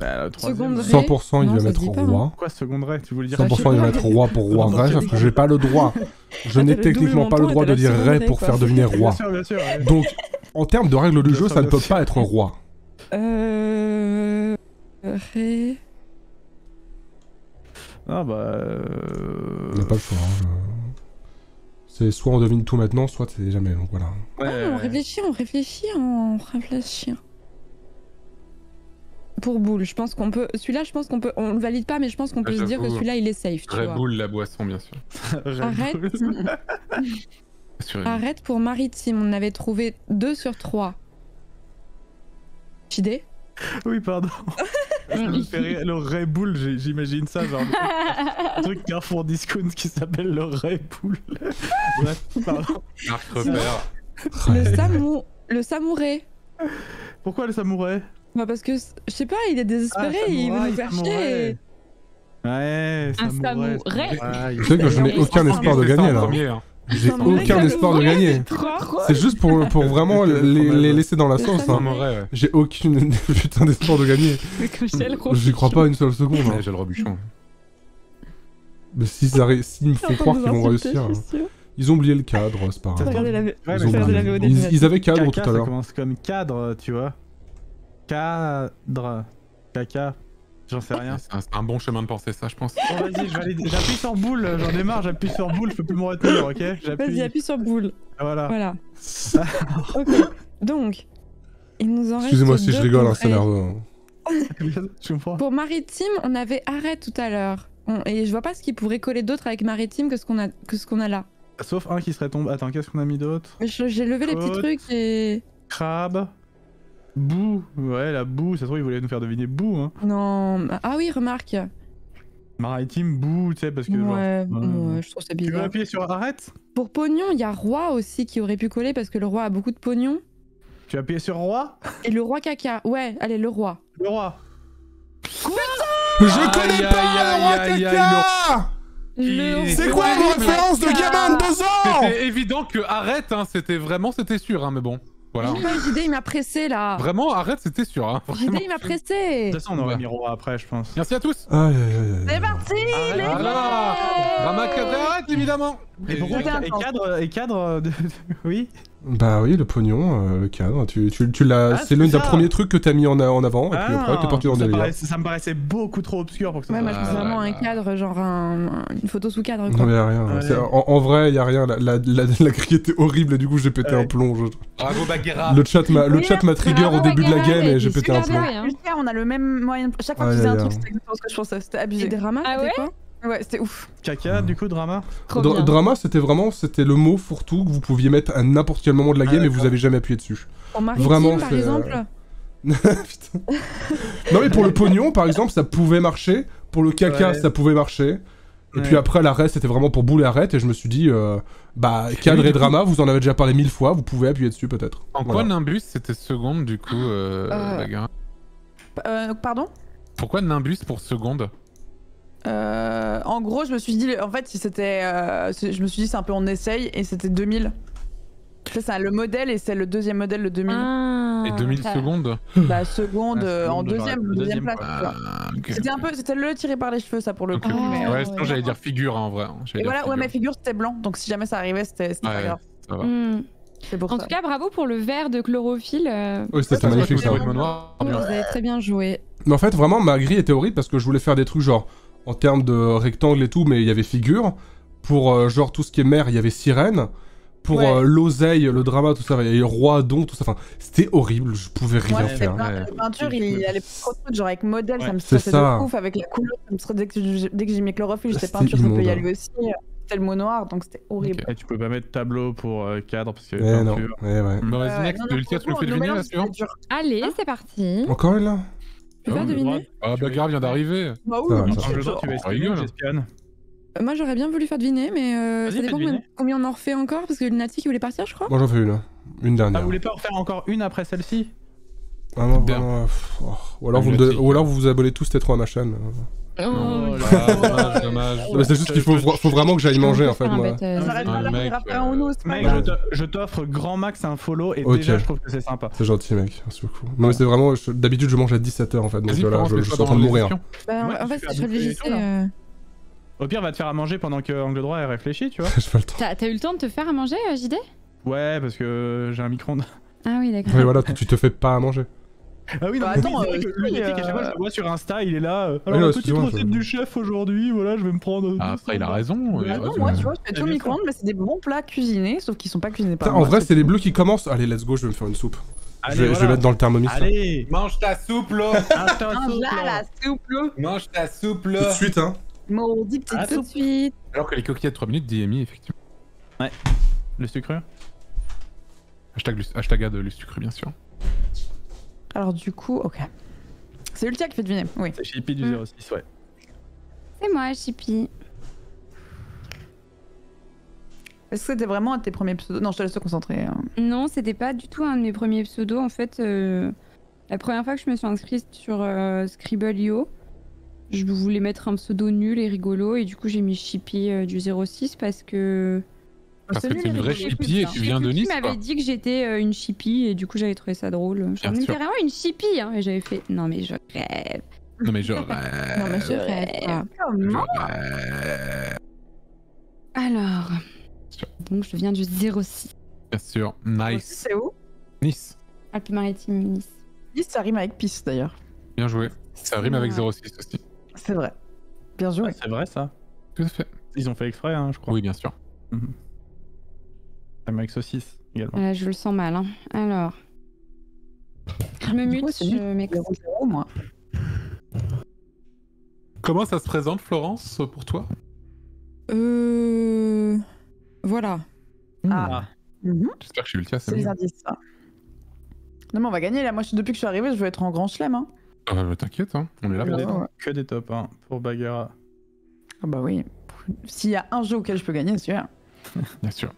Bah, le troisième. Seconde. 100% il Non, va ça mettre se dit pas, roi. Quoi, seconderait? Tu voulais dire 100% il va mettre roi pour roi vrai, sauf que j'ai pas le droit. Je n'ai le techniquement double pas le menton droit et de t'as dire la ré seconde pour ré, faire quoi. deviner Bien roi. sûr, bien sûr. Ouais. Donc, en termes de règles du Bien jeu, sûr, ça ne bien peut sûr. pas être roi. Ré. Ah bah. On n'a pas le choix. Hein. C'est soit on devine tout maintenant, soit c'est jamais. Donc voilà. On réfléchit. Pour boule, je pense qu'on peut. Celui-là, je pense qu'on peut. On le valide pas, mais je pense qu'on peut se dire que j'avoue. celui-là, il est safe. Tu Red vois. Bull, la boisson, bien sûr. Arrête. Assurément. Arrête pour maritime. On avait trouvé 2 sur 3. Idée. Oui, pardon. Ça me fait rire. Le Red Bull, j'imagine ça, genre un truc Carrefour Discount qui s'appelle le Red Bull. Bref, pardon. Marc repère. Le samouré. Pourquoi le samouraï? Bah parce que, je sais pas, il est désespéré, il veut nous faire chier. Ouais, Un samouraï. samouraï. Tu sais que je n'ai aucun espoir de gagner là. J'ai Samouraï, aucun espoir de gagner. C'est juste pour vraiment les laisser dans la sauce. Hein. Samouraï, ouais. J'ai aucune putain d'espoir de gagner. J'y crois pas une seule seconde. Hein. Ouais, j'ai le rebuchon. Mais s'ils me font croire qu'ils vont réussir. Hein. Ils ont oublié le cadre, c'est pas grave. Regardez la Ouais, Ils, mais ont ça, oublié. la VOD Ils avaient cadre Caca, tout à ça l'heure. commence comme cadre, tu vois. Cadre. Caca. J'en sais rien. C'est un bon chemin de penser ça, je pense. Bon, vas-y, j'appuie sur boule, j'en ai marre, j'appuie sur boule, je peux plus me retenir, ok? Vas-y, appuie sur boule. Voilà. Voilà. Ok. Donc, il nous en reste. Excusez-moi si je 2 rigole, pour hein, c'est Ré. nerveux. Hein. Je comprends. Pour maritime, on avait arrête tout à l'heure. Et je vois pas ce qui pourrait coller d'autre avec maritime que ce qu'on a là. Sauf un qui serait tombé. Attends, qu'est-ce qu'on a mis d'autre? Mais j'ai levé les petits Côte. trucs et. Crabe. Boue. Ouais, la boue, ça se trouve, il voulait nous faire deviner boue, hein. Non. Ah oui, remarque. Maritime, boue, tu sais, parce que genre. Ouais, je trouve ça Tu veux bizarre. appuyer sur arrête? Pour pognon, il y a roi aussi qui aurait pu coller parce que le roi a beaucoup de pognon. Tu veux appuyer sur roi? Et le roi caca. Ouais, allez, le roi. Le roi. Je connais pas le roi caca. C'est quoi une référence de gamin de 2 ans? C'était évident que arrête, hein, c'était sûr, hein, mais bon. Voilà. JD, il m'a pressé là. Vraiment, arrête, c'était sûr. Hein, JD, vraiment. il m'a De pressé. toute façon, on aurait mis roi après, je pense. Merci à tous. Aïe aïe aïe aïe. C'est parti, les Voilà. Drama cadre, arrête, évidemment. Et pourquoi et cadre oui. Bah oui, le pognon, le cadre, tu l'as. Ah, c'est l'un des ça. premiers trucs que t'as mis en avant, et puis après t'es parti dans le délire. Ça me paraissait beaucoup trop obscur pour que ça Ouais, soit. moi je pense vraiment un cadre, genre une photo sous cadre quoi. Non mais y'a rien. Ouais. En vrai, y'a rien. La grille était horrible et du coup j'ai pété un plomb. Bravo Bagheera. Le chat m'a trigger au début de la game et j'ai pété un plomb. Lucas, on a le même moyen. Chaque fois que Aïe, je faisais un aïe, truc, aïe. c'était exactement ce que je pensais. C'était Et abusé. drama, Ah c'était ouais quoi? Ouais, c'était ouf. Caca, du coup, drama. Trop bien. Drama, c'était le mot fourre-tout que vous pouviez mettre à n'importe quel moment de la game et vous avez jamais appuyé dessus. En maritime Vraiment, par c'est, exemple. Putain. Non mais pour le pognon, par exemple, ça pouvait marcher. Pour le caca, Ouais. ça pouvait marcher. Et Ouais. puis après, l'arrêt, c'était vraiment pour boule et arrête. Et je me suis dit, bah, cadre et drama, vous en avez déjà parlé 1000 fois, vous pouvez appuyer dessus peut-être. En quoi Voilà. Nimbus c'était seconde du coup, Bagheera? Pardon Pourquoi Nimbus pour seconde? En gros, je me suis dit, en fait, si c'était, je me suis dit, c'est un peu on essaye, et c'était 2000. Ça, c'est le modèle, et c'est le deuxième modèle, le 2000. Ah, Et 2000 très- secondes? Bah, seconde, Ah, en seconde, deuxième deuxième, place. quoi. tu vois. Ok. C'était un peu, c'était le tiré par les cheveux, ça, pour le Ok. coup. mais, Ouais, sinon j'allais dire figure hein, en vrai. Et voilà, ouais, ma figure, c'était blanc, donc si jamais ça arrivait, c'était pas Ouais, grave. ça va. Hmm. C'est pour En ça. tout cas, bravo pour le verre de chlorophylle. Oui, c'était Ouais, magnifique ça, ça. c'est Rythme noir. Vous avez très bien joué. Mais en fait, vraiment, ma grille était horrible parce que je voulais faire des trucs genre en termes de rectangle et tout, mais il y avait figure. Pour genre tout ce qui est mer, il y avait sirène. Pour Ouais. l'oseille, le drama, tout ça, il y avait roi, don, tout ça. Enfin, c'était horrible, je pouvais rien Ouais, c'était faire. plein ouais. de peinture, il y a les trop de trucs, genre avec modèle, ça me C'est stressait ça. de ouf, avec la couleur, ça me stressait dès que j'ai mis chlorophylle, j'étais C'était peinture, ça peut y immonde. aller aussi. C'était le mot noir, donc c'était horrible. Et tu peux pas mettre tableau pour cadre parce que Eh non, peinture. ouais. Bah vas-y, next, non, non, Ultia, tu nous pour fais le deviner mélange, la suivante? c'était dur. Allez, c'est parti. Encore une là Tu peux Ah faire oui, deviner? Ah Bagheera vient d'arriver. Bah Ça oui, va, bien ça sûr. En jeu d'or, tu vas espionner ou rigole. j'espionne? Moi j'aurais bien voulu faire deviner, mais Vas-y, ça dépend fais deviner. combien on en refait encore, parce que Lunatic il voulait partir, je crois. Moi j'en fais une. Une Ah, dernière. vous voulez pas en refaire encore une après celle-ci? Vraiment, Bien. vraiment, ou alors Lunatic. vous vous abonnez tous T3 à ma chaîne. Oh Dommage. Mais c'est juste qu'il faut vraiment que j'aille manger en fait moi. Ça arrête pas le là, mec, on ira faire un Uno, c'est pas Mec, grave. je t'offre grand max un follow et Ok. déjà je trouve que c'est sympa. C'est gentil mec, merci beaucoup. Non mais c'est vraiment, d'habitude je mange à 17h en fait, donc Vas-y, là Florence, je mets-toi suis en train dans de les mourir. questions. Bah, Ouais, en fait, tu fais je à bouffer et réfléchissais. tout, Au pire, va te faire à manger pendant que Angle Droit est réfléchi, tu vois. J'ai pas le temps. T'as eu le temps de te faire à manger, JD? Ouais, parce que j'ai un micro-ondes. Ah oui, d'accord. Oui voilà, tu te fais pas à manger. Ah oui, non, Bah, mais attends, oui, c'est vrai que si, Lunatic, à chaque fois, je le vois sur Insta, il est là. Alors, ouais, la petite excuse-moi, recette du chef aujourd'hui, voilà, je vais me prendre. Ah, après, il a raison. Bah non, moi, tu vois, je fais tout au micro-ondes, mais c'est des bons plats cuisinés, sauf qu'ils sont pas cuisinés par Putain, moi. en vrai c'est les bleus qui commencent. Allez let's go, je vais me faire une soupe. Allez, Je vais voilà. mettre dans le thermomix là. Allez, Mange ta soupe là. Là, la soupe, là. Mange ta soupe Tout de là. suite hein. Maudit petite Ah, Tout soupe. de suite. Alors que les coquillettes 3 minutes d'IMI, effectivement. le sucre. Hashtag ad Lustucru, bien sûr. Alors, du coup, ok. C'est Ultia qui fait deviner, oui. C'est Chippy du 06, ouais. C'est moi, Chippy. Est-ce que c'était vraiment un de tes premiers pseudos? Non, je te laisse te concentrer. Hein. Non, c'était pas du tout un de mes premiers pseudos. En fait, la première fois que je me suis inscrite sur Scribble.io, je voulais mettre un pseudo nul et rigolo, et du coup j'ai mis Chippy du 06 parce que... Parce que nul t'es et une vraie rigolo. chippie et tu viens de Nice, Qui m'avait quoi. dit que j'étais une Chippy, et du coup j'avais trouvé ça drôle. Genre, Bien mais sûr. t'es vraiment une Chippy, hein. Et j'avais fait, non mais je rêve. Non mais genre... Non, mais je rêve pas. Comment? Alors... Sûr. Donc je viens du 06. Bien sûr, nice. C'est où? Nice. Alpes-Maritimes, Nice. Nice, ça rime avec pisse d'ailleurs. Bien joué. Ça rime avec 06 aussi. C'est vrai. Bien joué. Ouais, c'est vrai ça. Tout à fait. Ils ont fait exprès, hein, je crois. Oui, bien sûr. Même avec saucisse également. Je le sens mal, hein. Alors... Je me mute, Ouais, c'est nul. je m'excuse. 0, moi. Comment ça se présente, Florence, pour toi? Voilà. Ah. Mhm. J'espère que chez Ultia, C'est c'est les mieux. indices, ça. Non, mais on va gagner là. Moi, depuis que je suis arrivée, je veux être en grand chelem. Hein. Ah bah, t'inquiète, hein. On est là Que pour des, ça. ouais. que des tops, hein, pour Bagheera. Ah bah oui. S'il y a un jeu auquel je peux gagner, c'est celui-là. Bien sûr.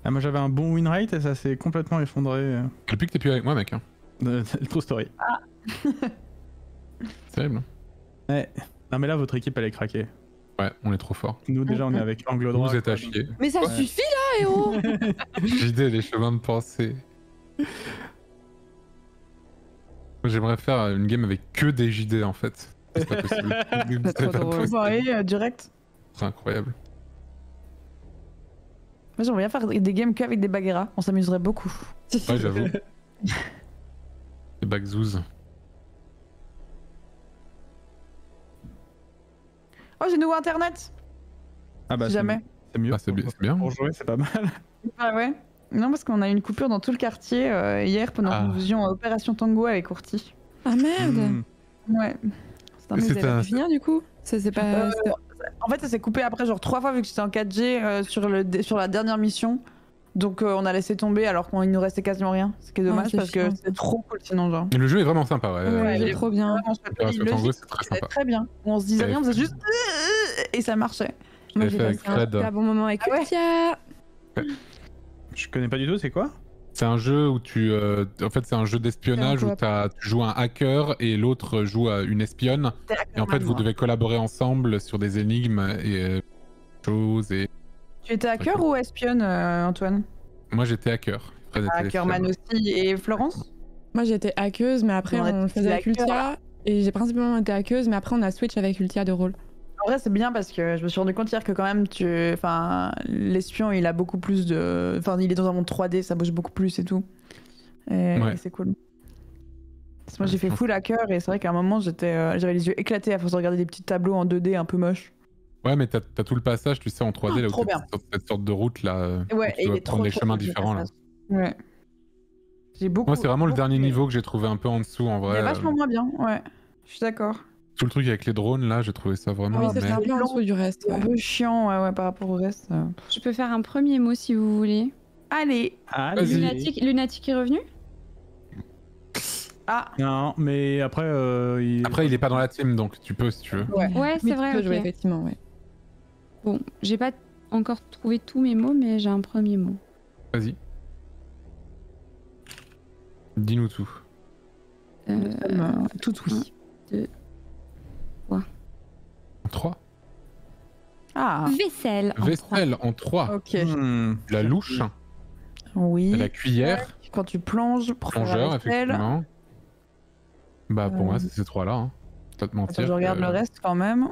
Ah, moi j'avais un bon win rate et ça s'est complètement effondré. Depuis que t'es plus avec moi, mec. Hein. True story. C'est terrible. Ouais. Non, mais là, votre équipe elle est craquée. Ouais, on est trop fort. Nous, déjà, on est avec angle droit. Vous êtes quoi, à chier. Mais ça Ouais. suffit là, Héo. JD, les chemins de pensée. J'aimerais faire une game avec que des JD en fait. C'est pas possible. C'est trop drôle. Faut possible. voir, direct. C'est incroyable. Moi, j'aimerais bien faire des games qu'avec des Bagheera. On s'amuserait beaucoup. Ouais, j'avoue. Les bagzouz. Oh, j'ai nouveau internet. Ah bah, Si c'est- jamais. C'est mieux. Ah, c'est bien. Pour jouer, c'est pas mal. Ah ouais. Non, parce qu'on a eu une coupure dans tout le quartier hier pendant que nous faisions Opération Tango avec Urti. Ah merde. Hmm. Ouais. C'est un Mais C'est vous avez un- pu finir du coup? Ça c'est pas. En fait, ça s'est coupé après genre 3 fois vu que j'étais en 4G sur la dernière mission. Donc on a laissé tomber alors qu'il nous restait quasiment rien. Ce qui est dommage c'est parce que chiant, c'était trop cool sinon genre. Le jeu est vraiment sympa, ouais. Ouais, il j'ai est trop bien. Vraiment, je Opération le Tango, logique, c'est très c'était sympa. très bien. On se disait rien, on faisait juste et ça marchait. Moi J'ai j'ai fait avec passé un Fred. super bon moment avec Ah ouais. Ultia. Je connais pas du tout, c'est quoi? C'est un jeu où tu. En fait, c'est un jeu d'espionnage C'est un où tu joues un hacker et l'autre joue une espionne. Et en fait, vous devez collaborer ensemble sur des énigmes et choses. Et Tu étais hacker ou espionne, Antoine? moi, j'étais hacker. Fred était Hackerman espion. aussi. Et Florence? Moi j'étais hackeuse, mais après On a on le tous faisait été avec hackers, Ultia. Et j'ai principalement été hackeuse, mais après on a switch avec Ultia de rôle. En vrai, c'est bien parce que je me suis rendu compte hier que quand même, l'espion, il a beaucoup plus de... Enfin, il est dans un monde 3D, ça bouge beaucoup plus et tout. Et c'est cool. Parce que moi, j'ai fait full hacker et c'est vrai qu'à un moment, j'avais les yeux éclatés à force de regarder des petits tableaux en 2D un peu moches. Ouais, mais t'as tout le passage, tu sais, en 3D, là où trop t'es bien. sur cette sorte de route là. Ouais, où et tu il dois est prendre trop les trop chemins cool, le différents là. passage. Ouais. J'ai beaucoup... Moi, c'est vraiment le beaucoup dernier aimé. niveau que j'ai trouvé un peu en dessous en Il vrai. est vachement moins bien, ouais. Je suis d'accord. Tout le truc avec les drones là, j'ai trouvé ça vraiment. Oui, c'était un merde. peu en dessous du reste. C'est un Ouais. peu chiant, ouais, par rapport au reste. Je peux faire un premier mot si vous voulez. Allez. Vas-y. Lunatic est revenu? Ah, Non, mais après, Après, il est pas dans la team, donc tu peux si tu veux. ouais. Ouais, Oui, c'est tu vrai. peux ok. jouer, effectivement, ouais. Bon, j'ai pas encore trouvé tous mes mots, mais j'ai un premier mot. Vas-y. Dis-nous tout. Tout oui. 2. En 3. Ah, Vaisselle en 3. Vaisselle en 3. ok. La louche, Oui. la cuillère, Quand tu plonges pour faire plongeur, la vaisselle. effectivement. Bah pour moi c'est ces 3 là. Hein. Pas te mentir. Attends, je regarde le reste quand même.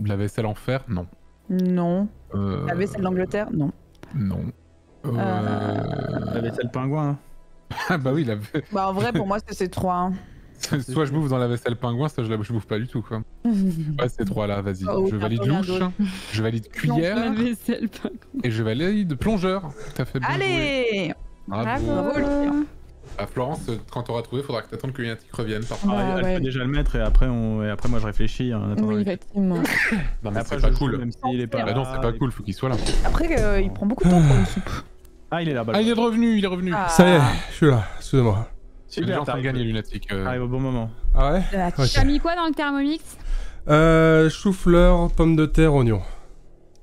La vaisselle en fer, non. Non. La vaisselle d'Angleterre, non. Non. La vaisselle pingouin. Hein. Ah bah oui, Bah en vrai, pour moi, c'est ces 3. Hein. soit je bouffe dans la vaisselle pingouin, soit je bouffe pas du tout quoi. Ouais, ces 3 là, vas-y. Oh, Je valide rien louche, d'autre. je valide La cuillère vaisselle pingouin. et je valide plongeur. T'as fait bien joué. Allez Bravo. Bravo, Lucien. Ah, Florence, quand t'auras trouvé, faudra que t'attendes que Lunatic revienne. Par Bah, Ah, elle ouais. peut déjà le mettre et après, moi je réfléchis. En attendant. Oui, effectivement. Non mais Après, c'est pas je joue, cool. même s'il est pas Bah non, c'est pas là. cool, faut qu'il soit là. Après, il prend beaucoup de temps pour une soupe. Ah, il est là-bas. Ah, il est revenu, il est revenu. Ah. Ça y est, je suis là, excusez-moi. C'est déjà en train de gagner Lunatic. Arrive au bon moment. Ah ouais Ok. T'as mis quoi dans le Thermomix? Chou-fleur, pommes de terre, oignons.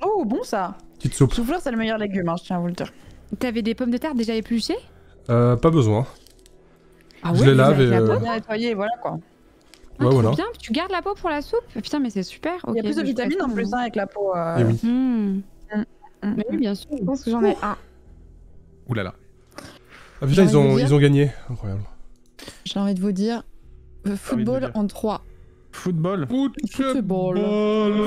Oh, bon ça. Petite soupe. Chou-fleur, c'est le meilleur légume, hein, je tiens à vous le dire. T'avais des pommes de terre déjà épluchées? Pas besoin. Ah Je les lave et... Bien nettoyé, voilà quoi. Ah, Ouais, trop voilà. bien, tu gardes la peau pour la soupe? Putain, mais c'est super. Il y a plus de vitamines en plus hein, avec la peau. Eh oui. Mais oui, bien sûr. Je pense que j'en ai un. Ouh là là. Ah putain, J'ai envie de dire- ils ont gagné. Incroyable. J'ai envie de vous dire football dire. en 3. Football. Football.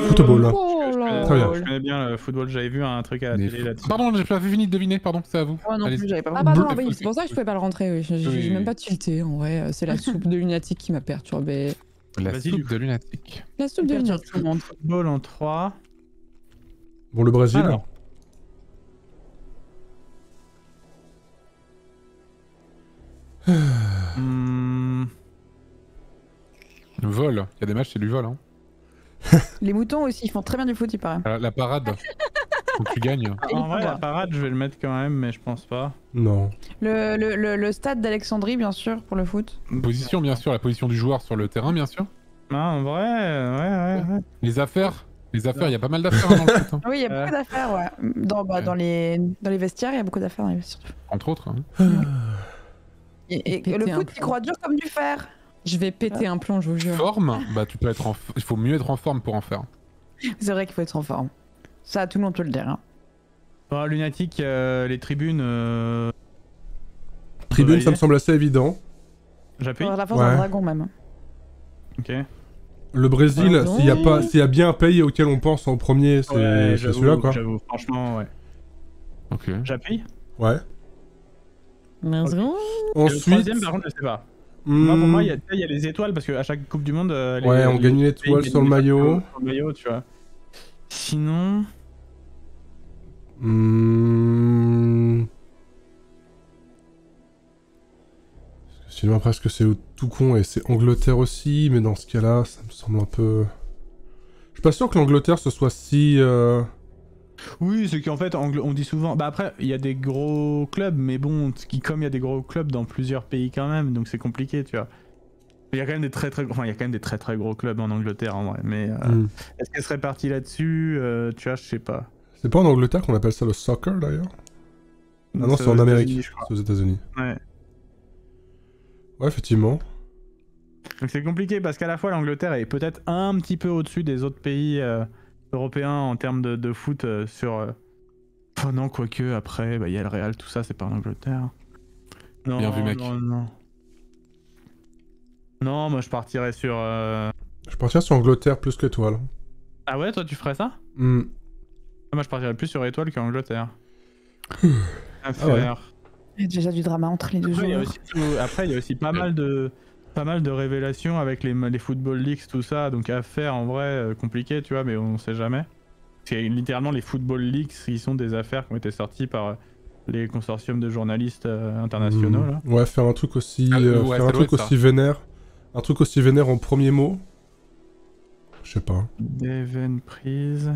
Football. Oh là. Très bien. Je connais bien le football, j'avais vu un truc à la Mais télé là-dessus. Pardon, j'ai pas fini de deviner, pardon, c'est à vous. Moi non Allez-y. plus, j'avais pas Ah vu. pardon, Bleu. oui, c'est pour ça que je pouvais pas le rentrer. Oui. J'ai Oui. même pas tilté en vrai. C'est la soupe de lunatique qui m'a perturbé. La Vas-y, soupe Luc. de Lunatic. La soupe de Perturbe lunatique. tout le monde. Football en 3. Bon, le Brésil. Alors. Le vol, il y a des matchs, c'est du vol. Hein. Les moutons aussi, ils font très bien du foot, il paraît. La parade, quand tu gagnes. En vrai, faut la voir. parade, je vais le mettre quand même, mais je pense pas. Non. Le stade d'Alexandrie, bien sûr, pour le foot. Position, bien sûr, la position du joueur sur le terrain, bien sûr. Ah, en vrai, ouais. Les affaires, il y a pas mal d'affaires hein, dans le foot, hein, Oui, il y a beaucoup d'affaires, ouais. Dans les vestiaires, il y a beaucoup d'affaires dans les vestiaires. entre autres. Hein. Et Péter le un foot, plomb. il croit dur comme du fer. Je vais péter un plomb, je vous jure. Forme, bah tu peux être en... Il faut mieux être en forme pour en faire. C'est vrai qu'il faut être en forme. Ça, tout le monde peut le dire. Hein. Bon, Lunatic, les tribunes. Tribune, ça me Reveillé. semble assez évident. J'appuie. Faut avoir la force Ouais. d'un dragon, même. Ok. Le Brésil, Pardon. s'il y a bien un pays auquel on pense en premier, c'est Ouais, c'est celui-là, quoi. J'avoue, franchement, ouais. Ok. J'appuie. Ouais. Let's go. Et le Ensuite... troisième, par contre, je sais pas. Moi, pour hmm, moi, il y a les étoiles parce qu'à chaque Coupe du Monde. Ouais, on gagne l'étoile pays sur le gagnent maillot. Sur le maillot, tu vois. Sinon. hmm, Sinon, après, est-ce que c'est tout con et c'est Angleterre aussi, mais dans ce cas-là, ça me semble un peu... Je suis pas sûr que l'Angleterre, ce soit si... Oui, c'est qu'en fait, on dit souvent. Bah après, il y a des gros clubs, mais bon, comme il y a des gros clubs dans plusieurs pays quand même, donc c'est compliqué, tu vois. Il y a quand même des très très gros clubs en Angleterre en vrai, mais hmm. est-ce qu'elle serait partie là-dessus Tu vois, je sais pas. C'est pas en Angleterre qu'on appelle ça le soccer, d'ailleurs? Ah non, c'est en aux Amérique, États-Unis, je crois. c'est aux États-Unis. Ouais. Ouais, effectivement. Donc c'est compliqué parce qu'à la fois l'Angleterre est peut-être un petit peu au-dessus des autres pays européens en termes de foot sur. Enfin non, quoique après, il y a le Real, tout ça, c'est pas en Angleterre. Non, Bien vu, mec. Non, moi je partirais sur. Je partirais sur Angleterre plus qu'étoile. Ah ouais, toi tu ferais ça? Hmm. Moi je partirais plus sur étoile qu'Angleterre. ouais. Il y a déjà du drama entre les deux Après, il y a joueurs. aussi, après, il y a aussi pas mal de révélations avec les Football Leaks, tout ça, donc à faire en vrai compliqué, tu vois, mais on sait jamais. C'est littéralement les Football Leaks qui sont des affaires qui ont été sorties par les consortiums de journalistes internationaux là. Ouais, faire un truc aussi, ouais, faire ça un doit truc être ça. aussi vénère. Un truc aussi vénère en premier mot. Je sais pas. Devon Prise.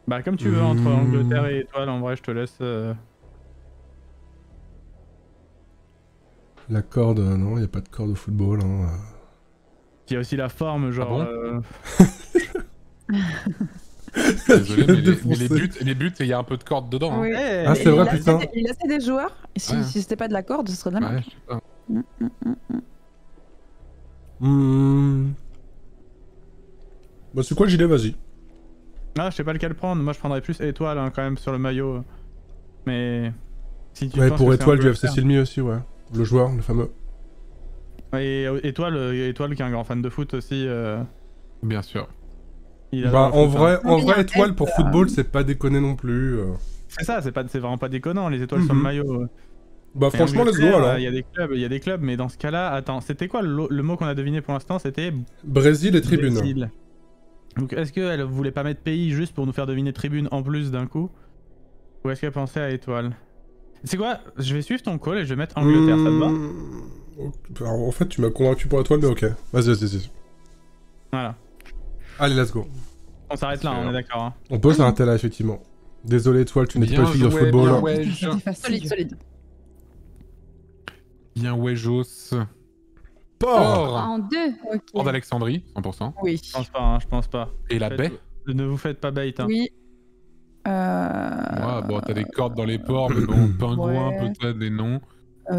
Bah comme tu veux, entre Angleterre et étoile, en vrai je te laisse... La corde, non, il a pas de corde au football. Hein. Il y a aussi la forme, genre... Désolé, mais Défoncé. les buts, il y a un peu de corde dedans. Hein. Oui. Ah, c'est vrai, il putain. Il a assez des joueurs. Et si Ouais. c'était pas de la corde, ce serait de la Ouais, marque. je sais pas. Bah c'est quoi le gilet, vas-y. Ah, je sais pas lequel prendre. Moi, je prendrais plus étoile hein, quand même sur le maillot. Mais si tu Ouais, penses pour que c'est étoile un du peu FC cher. Silmi aussi, ouais. Le joueur, le fameux. Et étoile qui est un grand fan de foot aussi. Bien sûr. Il Bah adore en le foot, hein. vrai, Non, mais il y a un étoile test, pour football, c'est pas déconné non plus. C'est ça, c'est vraiment pas déconnant les étoiles sur le maillot. Bah Et franchement, let's go Angleterre, alors. Il y a des clubs, mais dans ce cas-là, attends, c'était quoi le mot qu'on a deviné pour l'instant? C'était Brésil et tribune. Brésil. Donc est-ce qu'elle voulait pas mettre pays juste pour nous faire deviner tribune en plus d'un coup? Ou est-ce qu'elle pensait à étoile? C'est quoi? Je vais suivre ton call et je vais mettre Angleterre, ça te va? Alors, en fait, tu m'as convaincu pour étoile, mais ok. Vas-y. Voilà. Allez, let's go. On s'arrête là, on est d'accord. Hein. On peut s'arrêter là, effectivement. Désolé, étoile, tu n'es pas Bien une fille de joué, football. bien ouais, Solide. bien ouais, Joss. Port En 2. Port d'Alexandrie, 100%. Oui. Je pense pas, hein, je pense pas. Et la baie. Ne vous faites pas bait. Hein. Oui. Ouais, bon, t'as des cordes dans les ports, mais bon, pingouin, Ouais. peut-être des noms.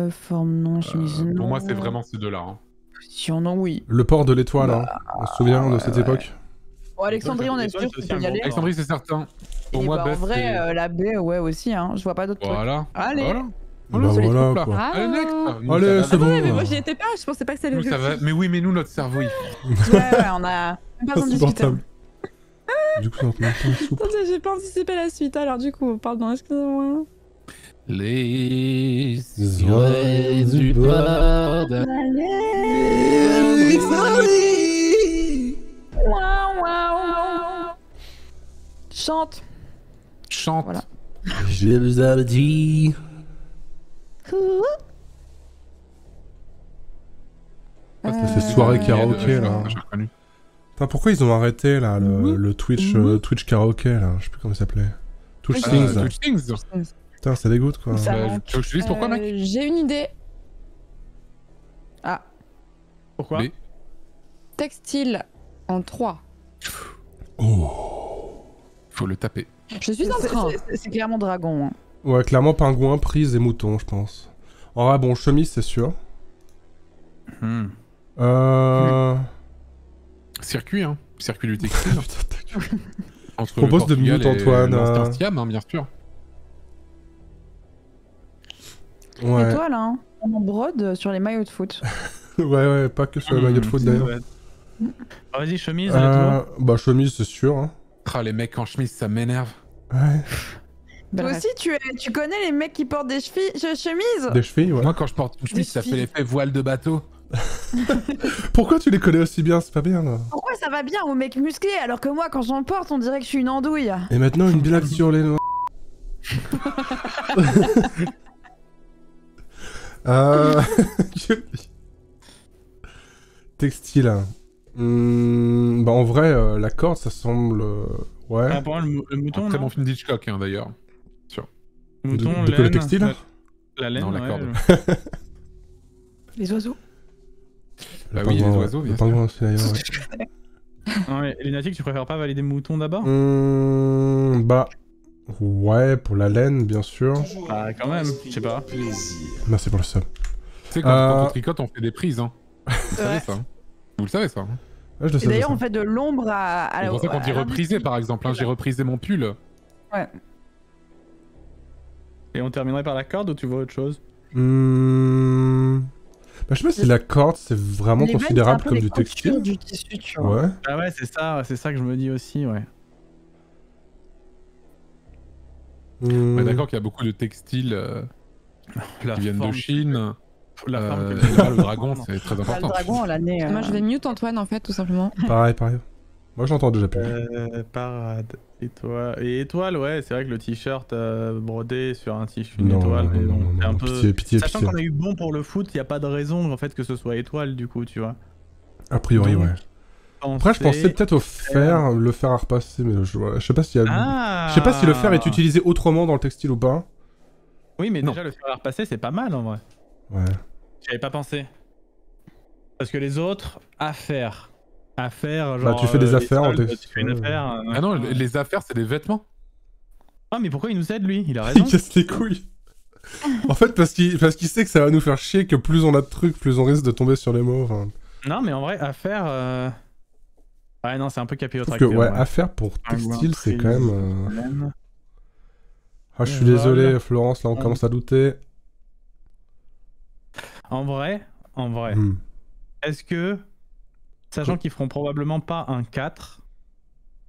Forme non, chemise non. Pour moi, c'est vraiment ces deux-là. Hein. Position non, oui. Le port de l'étoile, hein. On se souvient de cette époque. Bon, Alexandrie, on est sûr c'est qu'on peut y aller. Alexandrie, c'est certain. Pour Et moi, bah, baie, en vrai, la baie, ouais, aussi, hein. Je vois pas d'autres trucs. Voilà. Allez. Voilà. Bah solide. voilà, Là. quoi. Allez, next. Nous, Allez, ça va. c'est bon. Ouais, mais moi j'y étais pas, je pensais pas que ça allait Nous, ça va. Mais oui, mais nous, notre cerveau, il... Ouais, on a même pas besoin de discuter. Insupportable. Du coup, ça rentre même pas en soupe. Attendez, j'ai pas anticipé la suite, alors du coup, pardon, excusez-moi. Les yeux du bord Chante. Chante. Voilà. Je vous avais dit. C'est soirée karaoké, là. J'ai reconnu. Putain, pourquoi ils ont arrêté, là, le Twitch, Twitch karaoké, là? Je sais plus comment ça s'appelait. Twitch Things. Twitch Things. Putain, ça dégoûte, quoi. Ça Tu manque. veux que je te dise pourquoi, mec J'ai une idée. Ah. Pourquoi? Mais- Textile en 3. Oh. Faut le taper. Je suis en train. C'est clairement dragon. Hein. Ouais, clairement, pingouin, prise et mouton, je pense. En vrai, bon, chemise, c'est sûr. Circuit, hein. Circuit du textile. Entre le Propose de Portugal mute, et Antoine. l'Ancien-Siam, hein, bien sûr. Ouais. Et toi, là, hein, on en brode sur les maillots de foot. Ouais, pas que sur le maillot de foot, d'ailleurs. Ah, vas-y, chemise, toi. Bah, chemise, c'est sûr. Hein. Ah, les mecs en chemise, ça m'énerve. Ouais. Toi aussi, tu connais les mecs qui portent des chemises? Des chevilles, ouais. Moi, quand je porte une chemise, ça fait l'effet voile de bateau. Pourquoi tu les connais aussi bien? C'est pas bien, là. Pourquoi ça va bien aux mecs musclés alors que moi, quand j'en porte, on dirait que je suis une andouille? Et maintenant, une blague sur les noix. Textile. Bah en vrai, la corde, ça semble... Ouais. Ah, pour moi, le mouton, Un très là. bon film d'Hitchcock, hein, d'ailleurs. Le mouton, de quoi, le laine, textile? la laine, Non, la ouais, corde. Les oiseaux? Bah oui, les pingouin, oiseaux, bien le sûr. pingouin aussi, d'ailleurs, ouais. Non, mais Lunatic, tu préfères pas valider mouton d'abord? Bah... Ouais, pour la laine, bien sûr. Bah, quand même, je sais pas. Merci pour le sub. Tu sais, quand on tricote, on fait des prises, hein. Vous le savez, ça. Hein. Vous le savez, ça. Hein. Ouais, je le Et sais, d'ailleurs, je on fait de l'ombre à C'est pour ça qu'on dit repriser, par exemple. Hein. J'ai reprisé mon pull. Ouais. Et on terminerait par la corde ou tu vois autre chose? sais. Bah, je sais pas si la corde, c'est vraiment Les veines, considérable c'est un peu comme les du coutures textile. du tissu, tu vois. Ouais. Ah ouais, c'est ça que je me dis aussi, ouais. On est d'accord qu'il y a beaucoup de textiles La qui viennent forme- de Chine. La forme Et que- là, le dragon, c'est très Bah, le important. dragon, on l'a né. Moi je vais mute Antoine en fait, tout simplement. Pareil. Moi, j'entends déjà plus. Parade. Étoile, ouais, c'est vrai que le t-shirt brodé sur un t-shirt, Non, une étoile, non, mais non, bon, non, c'est un non, peu... pitié. Sachant qu'on a eu bon pour le foot, y a pas de raison en fait que ce soit étoile du coup, tu vois. A priori, Donc, ouais. Après, je pensais peut-être au fer, le fer à repasser, mais je sais pas s'il y a... Ah Je sais pas si le fer est utilisé autrement dans le textile ou pas. Oui, mais Non. déjà le fer à repasser, c'est pas mal en vrai. Ouais. J'y avais pas pensé. Parce que les autres, affaires. Affaires, Bah, genre. tu fais des les affaires en soldes, texte. Tu fais une affaire. Ah non, les affaires, c'est des vêtements. Ah, mais pourquoi il nous aide lui? Il a Il raison. casse les couilles. En fait, parce qu'il sait que ça va nous faire chier, que plus on a de trucs, plus on risque de tomber sur les mots. Enfin... Non, mais en vrai, affaire... Ouais, non, c'est un peu Je trouve capillotracté. que, ouais, affaire pour textile, c'est quand même... Même. Ah, je suis désolé, Florence, là, on commence à douter. En vrai, est-ce que, sachant qu'ils feront probablement pas un 4,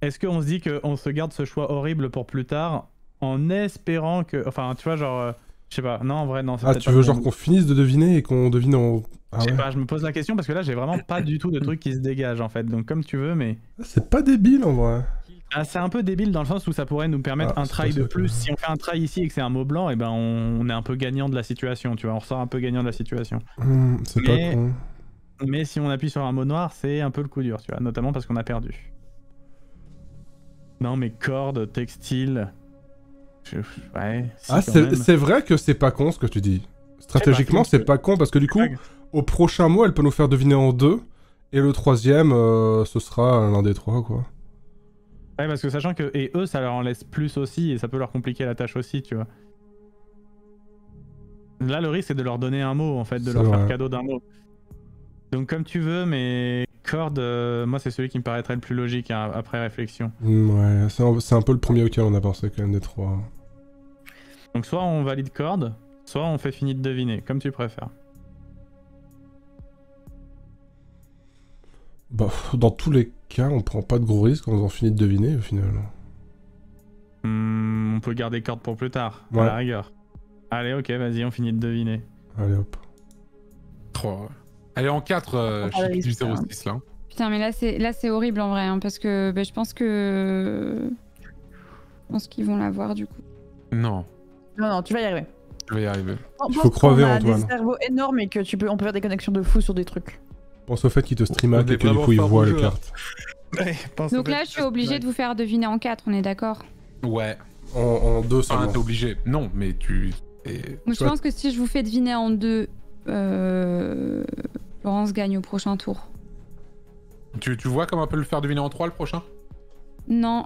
est-ce qu'on se dit qu'on se garde ce choix horrible pour plus tard en espérant que... Enfin, tu vois, genre... je sais pas, non, en vrai, non. Ah, tu veux genre qu'on finisse de deviner et qu'on devine en... Ah, je sais ouais. pas, je me pose la question parce que là, j'ai vraiment pas du tout de trucs qui se dégagent, en fait. Donc, comme tu veux, mais... C'est pas débile, en vrai. Ah, c'est un peu débile dans le sens où ça pourrait nous permettre un try de plus. Si on fait un try ici et que c'est un mot blanc, et ben on est un peu gagnant de la situation, tu vois. On ressort un peu gagnant de la situation. C'est pas con. Mais si on appuie sur un mot noir, c'est un peu le coup dur, tu vois. Notamment parce qu'on a perdu. Non, mais corde, textile... Ouais, si, ah, c'est vrai que c'est pas con ce que tu dis. Stratégiquement, c'est pas con parce que du coup, au prochain mot, elle peut nous faire deviner en 2. Et le troisième, ce sera l'un des 3, quoi. Ouais, parce que sachant que... Et eux, ça leur en laisse plus aussi, et ça peut leur compliquer la tâche aussi, tu vois. Là, le risque, c'est de leur donner un mot, en fait, de leur faire cadeau d'un mot. Donc, comme tu veux, mais corde, moi, c'est celui qui me paraîtrait le plus logique hein, après réflexion. Ouais, c'est un peu le premier auquel on a pensé, quand même, des 3. Donc, soit on valide corde, soit on fait finir de deviner, comme tu préfères. Bah, dans tous les cas, on prend pas de gros risques quand on finit de deviner, au final. On peut garder corde pour plus tard, à la rigueur. Allez, ok, vas-y, on finit de deviner. Allez, hop. 3. Allez, en 4, je suis du 06 là. Putain, mais là c'est horrible en vrai, hein, parce que bah, je pense qu'ils vont l'avoir du coup. Non. Non, tu vas y arriver. Je vais y arriver. Il faut crever, Antoine. On a des cerveaux énormes et que on peut faire des connexions de fou sur des trucs. Pense au fait qu'il te stream et que du coup il voit les cartes. Ouais, donc là, je suis obligé de vous faire deviner en 4, on est d'accord? Ouais. En 2 seulement. T'es obligé. Non, mais tu... Donc je pense que si je vous fais deviner en 2, Laurence gagne au prochain tour. Tu vois comment on peut le faire deviner en 3 le prochain? Non.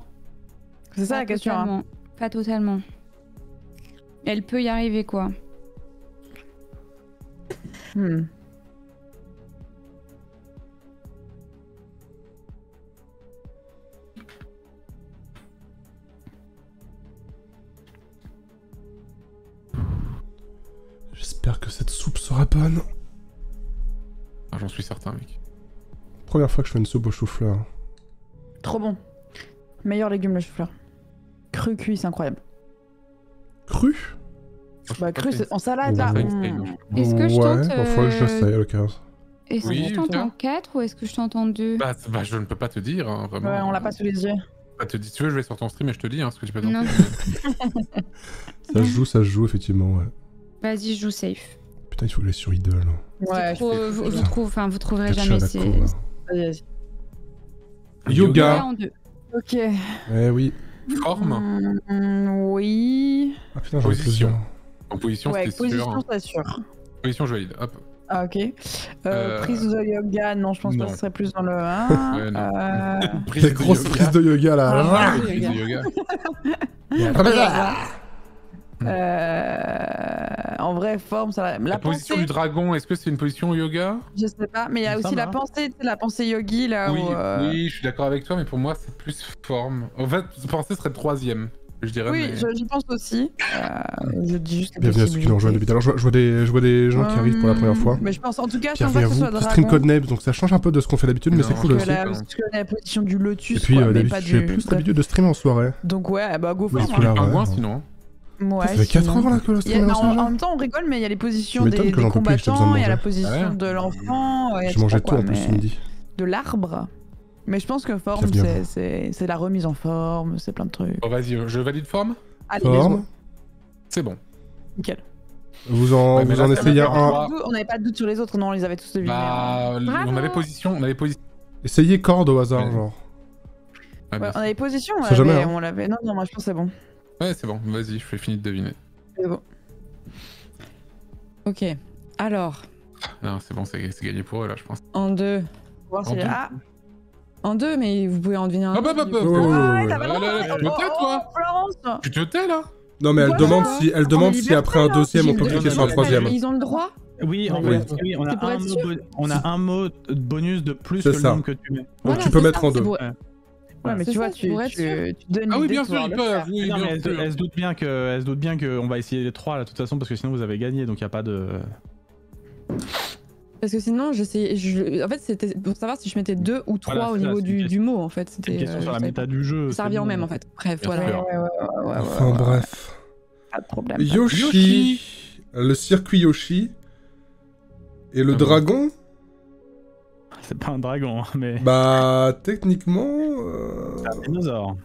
C'est ça la question. Hein. Pas totalement. Elle peut y arriver quoi. J'espère que cette soupe sera bonne. Ah, j'en suis certain, mec. Première fois que je fais une soupe au chou-fleur. Trop bon. Meilleur légume le chou-fleur. Cru, cuit, c'est incroyable. Cru? Bah cru, c'est en salade là. Est-ce que je tente... Ouais, faut que je l'essaye le 15. Est-ce que je tente en 4 ou est-ce que je tente en 2? Bah, je ne peux pas te dire, hein, vraiment. Ouais, on l'a pas sous les yeux. Bah, si tu veux, je vais sur ton stream et je te dis hein, ce que tu peux tenter. Non. Ça se joue effectivement, ouais. Vas-y, je joue safe. Putain, il faut que j'aille sur Idol. Ouais, vous trouverez jamais. Vas-y. Yoga. En 2. Ok. Eh oui. Forme. Oui. Ah putain, j'en ai plusieurs. En position, ouais, c'était sûr. Position, c'est sûr. Position, je valide. Hop. Ah, ok. Prise de yoga, non, je pense pas que ce serait plus dans le 1. Ouais, non. Les grosses prises de yoga là. Prise de yoga. En vrai, forme, ça. La position du dragon, est-ce que c'est une position yoga? Je sais pas, mais il y a aussi la pensée yogi là. Oui, où, oui, je suis d'accord avec toi, mais pour moi, c'est plus forme. En fait, pensée serait 3ème. Je dirais. Oui, mais... j'y pense aussi. Je dis juste. Bienvenue à ceux qui nous rejoignent depuis tout à l'heure. Je vois des gens qui arrivent pour la première fois. Mais je pense en tout cas, je Pierre, pense pas que ce soit dragon. Stream Codenames, donc ça change un peu de ce qu'on fait d'habitude, mais c'est cool aussi. Parce que la position du lotus. Et puis d'habitude, j'ai plus l'habitude de stream en soirée. Donc ouais, bah go for it. Le pingouin sinon. Ouais, ça fait 4 heures là que le stream en même temps, on rigole, mais il y a les positions des combattants, il y a la position de l'enfant. Je mangeais tout en plus ce midi. De l'arbre. Mais je pense que forme, c'est la remise en forme, c'est plein de trucs. Bon, vas-y, je valide forme. Allez, forme. C'est bon. Nickel. Vous en essayez un. On n'avait pas de doute sur les autres, non, on les avait tous devinés. Bah, on avait position. Essayez corde au hasard, genre. On avait position, on l'avait. Non, moi je pense que c'est bon. Ouais, c'est bon, vas-y, je fais finir de deviner. C'est bon. Ok, alors. Non, c'est bon, c'est gagné pour eux là, je pense. En 2. En 2, mais vous pouvez en deviner un. Tu te tais, toi? Tu te tais là? Non, mais elle demande si après un deuxième, on peut cliquer sur un troisième. Ils ont le droit. Oui, en Oui. fait, oui, on a un mot de bonus de plus C'est que le ça. nombre que tu mets. Donc Voilà, tu peux c'est mettre ça, en c'est 2. pour- Ouais, mais C'est tu vois, ça, c'est pour être sûr. tu donnes Ah oui, l'idée bien de sûr, pouvoir ils le peuvent. faire. Oui, Non, mais bien sûr. elle se doute bien qu'on va essayer les 3 là, de toute façon, parce que sinon vous avez gagné, donc il n'y a pas de. Parce que sinon, en fait, c'était pour savoir si je mettais 2 ou 3 Voilà, au c'est ça, niveau c'est une du mot, en fait. C'est une C'était question sur la je savais méta pas. du jeu. Ça c'est revient au bon. même, en fait. Bref, Bien voilà. sûr. Enfin bref. Pas de problème. Yoshi, le circuit Yoshi et le Ah bon. dragon, C'est pas un dragon, hein, mais. bah techniquement... C'est un dinosaure.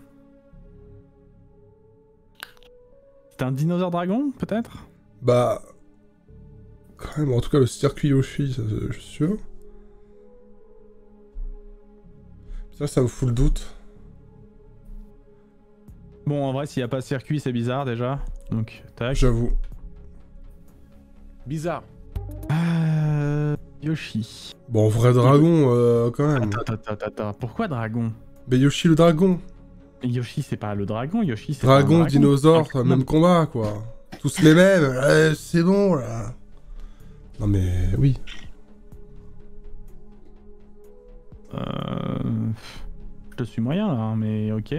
C'est un dinosaure dragon, peut-être? Bah... Quand même, en tout cas le circuit Yoshi, ça, je suis sûr. Ça me fout le doute. Bon, en vrai, s'il n'y a pas de circuit, c'est bizarre déjà. Donc, tac. J'avoue. Bizarre. Yoshi. Bon, vrai dragon, quand même. Attends. Pourquoi dragon? Mais Yoshi le dragon. Yoshi, c'est pas le dragon. Yoshi, c'est Dragon, pas un dragon. dinosaure, Non. même combat, quoi. Tous les mêmes, c'est bon, là. Non mais, oui. Je te suis moyen là, hein, mais ok.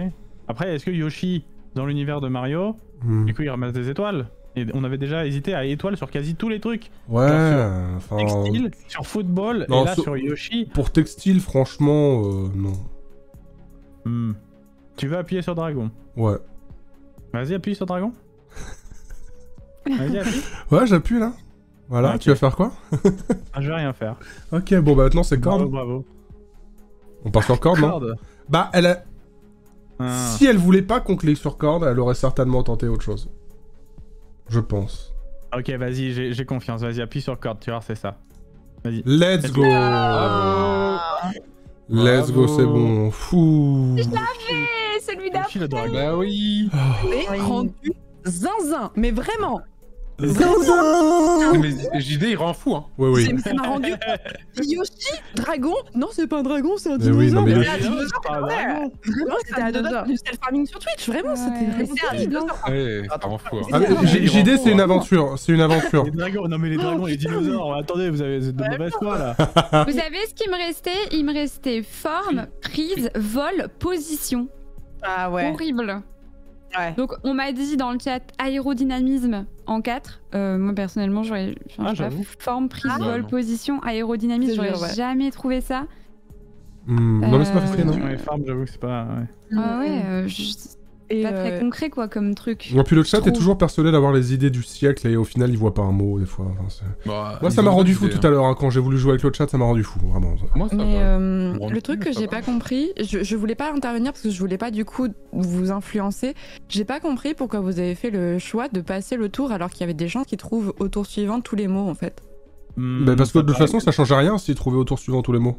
Après, est-ce que Yoshi, dans l'univers de Mario, Hmm. du coup, il ramasse des étoiles? Et on avait déjà hésité à étoiles sur quasi tous les trucs. Ouais, Genre enfin... Textile, sur football, Non, et là, sur- sur Yoshi. Pour textile, franchement, non. Tu veux appuyer sur dragon? Ouais. Vas-y, appuie sur dragon. Vas-y, appuie. Ouais, j'appuie, là. Voilà, Ah, ok. tu vas faire quoi? Ah, je vais rien faire. Ok, bon, bah maintenant c'est Bravo, corde. bravo. On part sur corde, non? Corde. Bah, elle a... Ah. Si elle voulait pas qu'on clique sur corde, elle aurait certainement tenté autre chose. Je pense. Ok, vas-y, j'ai confiance. Vas-y, appuie sur corde, tu vois, c'est ça. Vas-y. Let's go! Let's go, c'est bon. Fou! Et celui d'après. Yoshi le dragon. Bah oui. Et rendu zinzin, mais vraiment. Mais JD, il rend fou, hein. Ouais, oui. Ça m'a rendu. Yoshi, dragon. Non, c'est pas un dragon, c'est un Mais oui, non, dinosaure. mais Mais Yoshi- là, dinosaure, Ah, dragon. vraiment, c'était à deux doigts du self-farming sur Twitch. Vraiment, c'était Ouais. vraiment terrible. Ouais, c'est vraiment fou. hein. Ah, mais JD, c'est une aventure. C'est une aventure. Les dragons, non mais les dragons, les dinosaures, attendez, vous avez de mauvaise foi là. Vous savez ce qui me restait? Il me restait forme, prise, vol, position. Ah ouais. Horrible. Ouais. Donc on m'a dit dans le chat aérodynamisme en 4. Moi personnellement j'aurais Ah, je sais pas, j'avoue. forme, prise, Ah. vol, Non. position, aérodynamisme, C'est j'aurais dur, ouais. jamais trouvé ça. Non, mais c'est pas facile, non? Ouais, farm, j'avoue que c'est pas. Ouais. Ah ouais, Et pas très concret quoi comme truc. Et puis le chat Je est toujours persuadé d'avoir les idées du siècle et au final il voit pas un mot des fois. Enfin, Bah, moi ils ça ont m'a pas rendu fou d'idée, tout à l'heure hein. Quand j'ai voulu jouer avec le chat, ça m'a rendu fou vraiment. Moi, ça Mais va. le truc que ça j'ai va. pas compris, je voulais pas intervenir parce que je voulais pas du coup vous influencer. J'ai pas compris pourquoi vous avez fait le choix de passer le tour alors qu'il y avait des gens qui trouvent au tour suivant tous les mots en fait. Bah, parce que de toute façon ça changeait rien s'ils trouvaient au tour suivant tous les mots.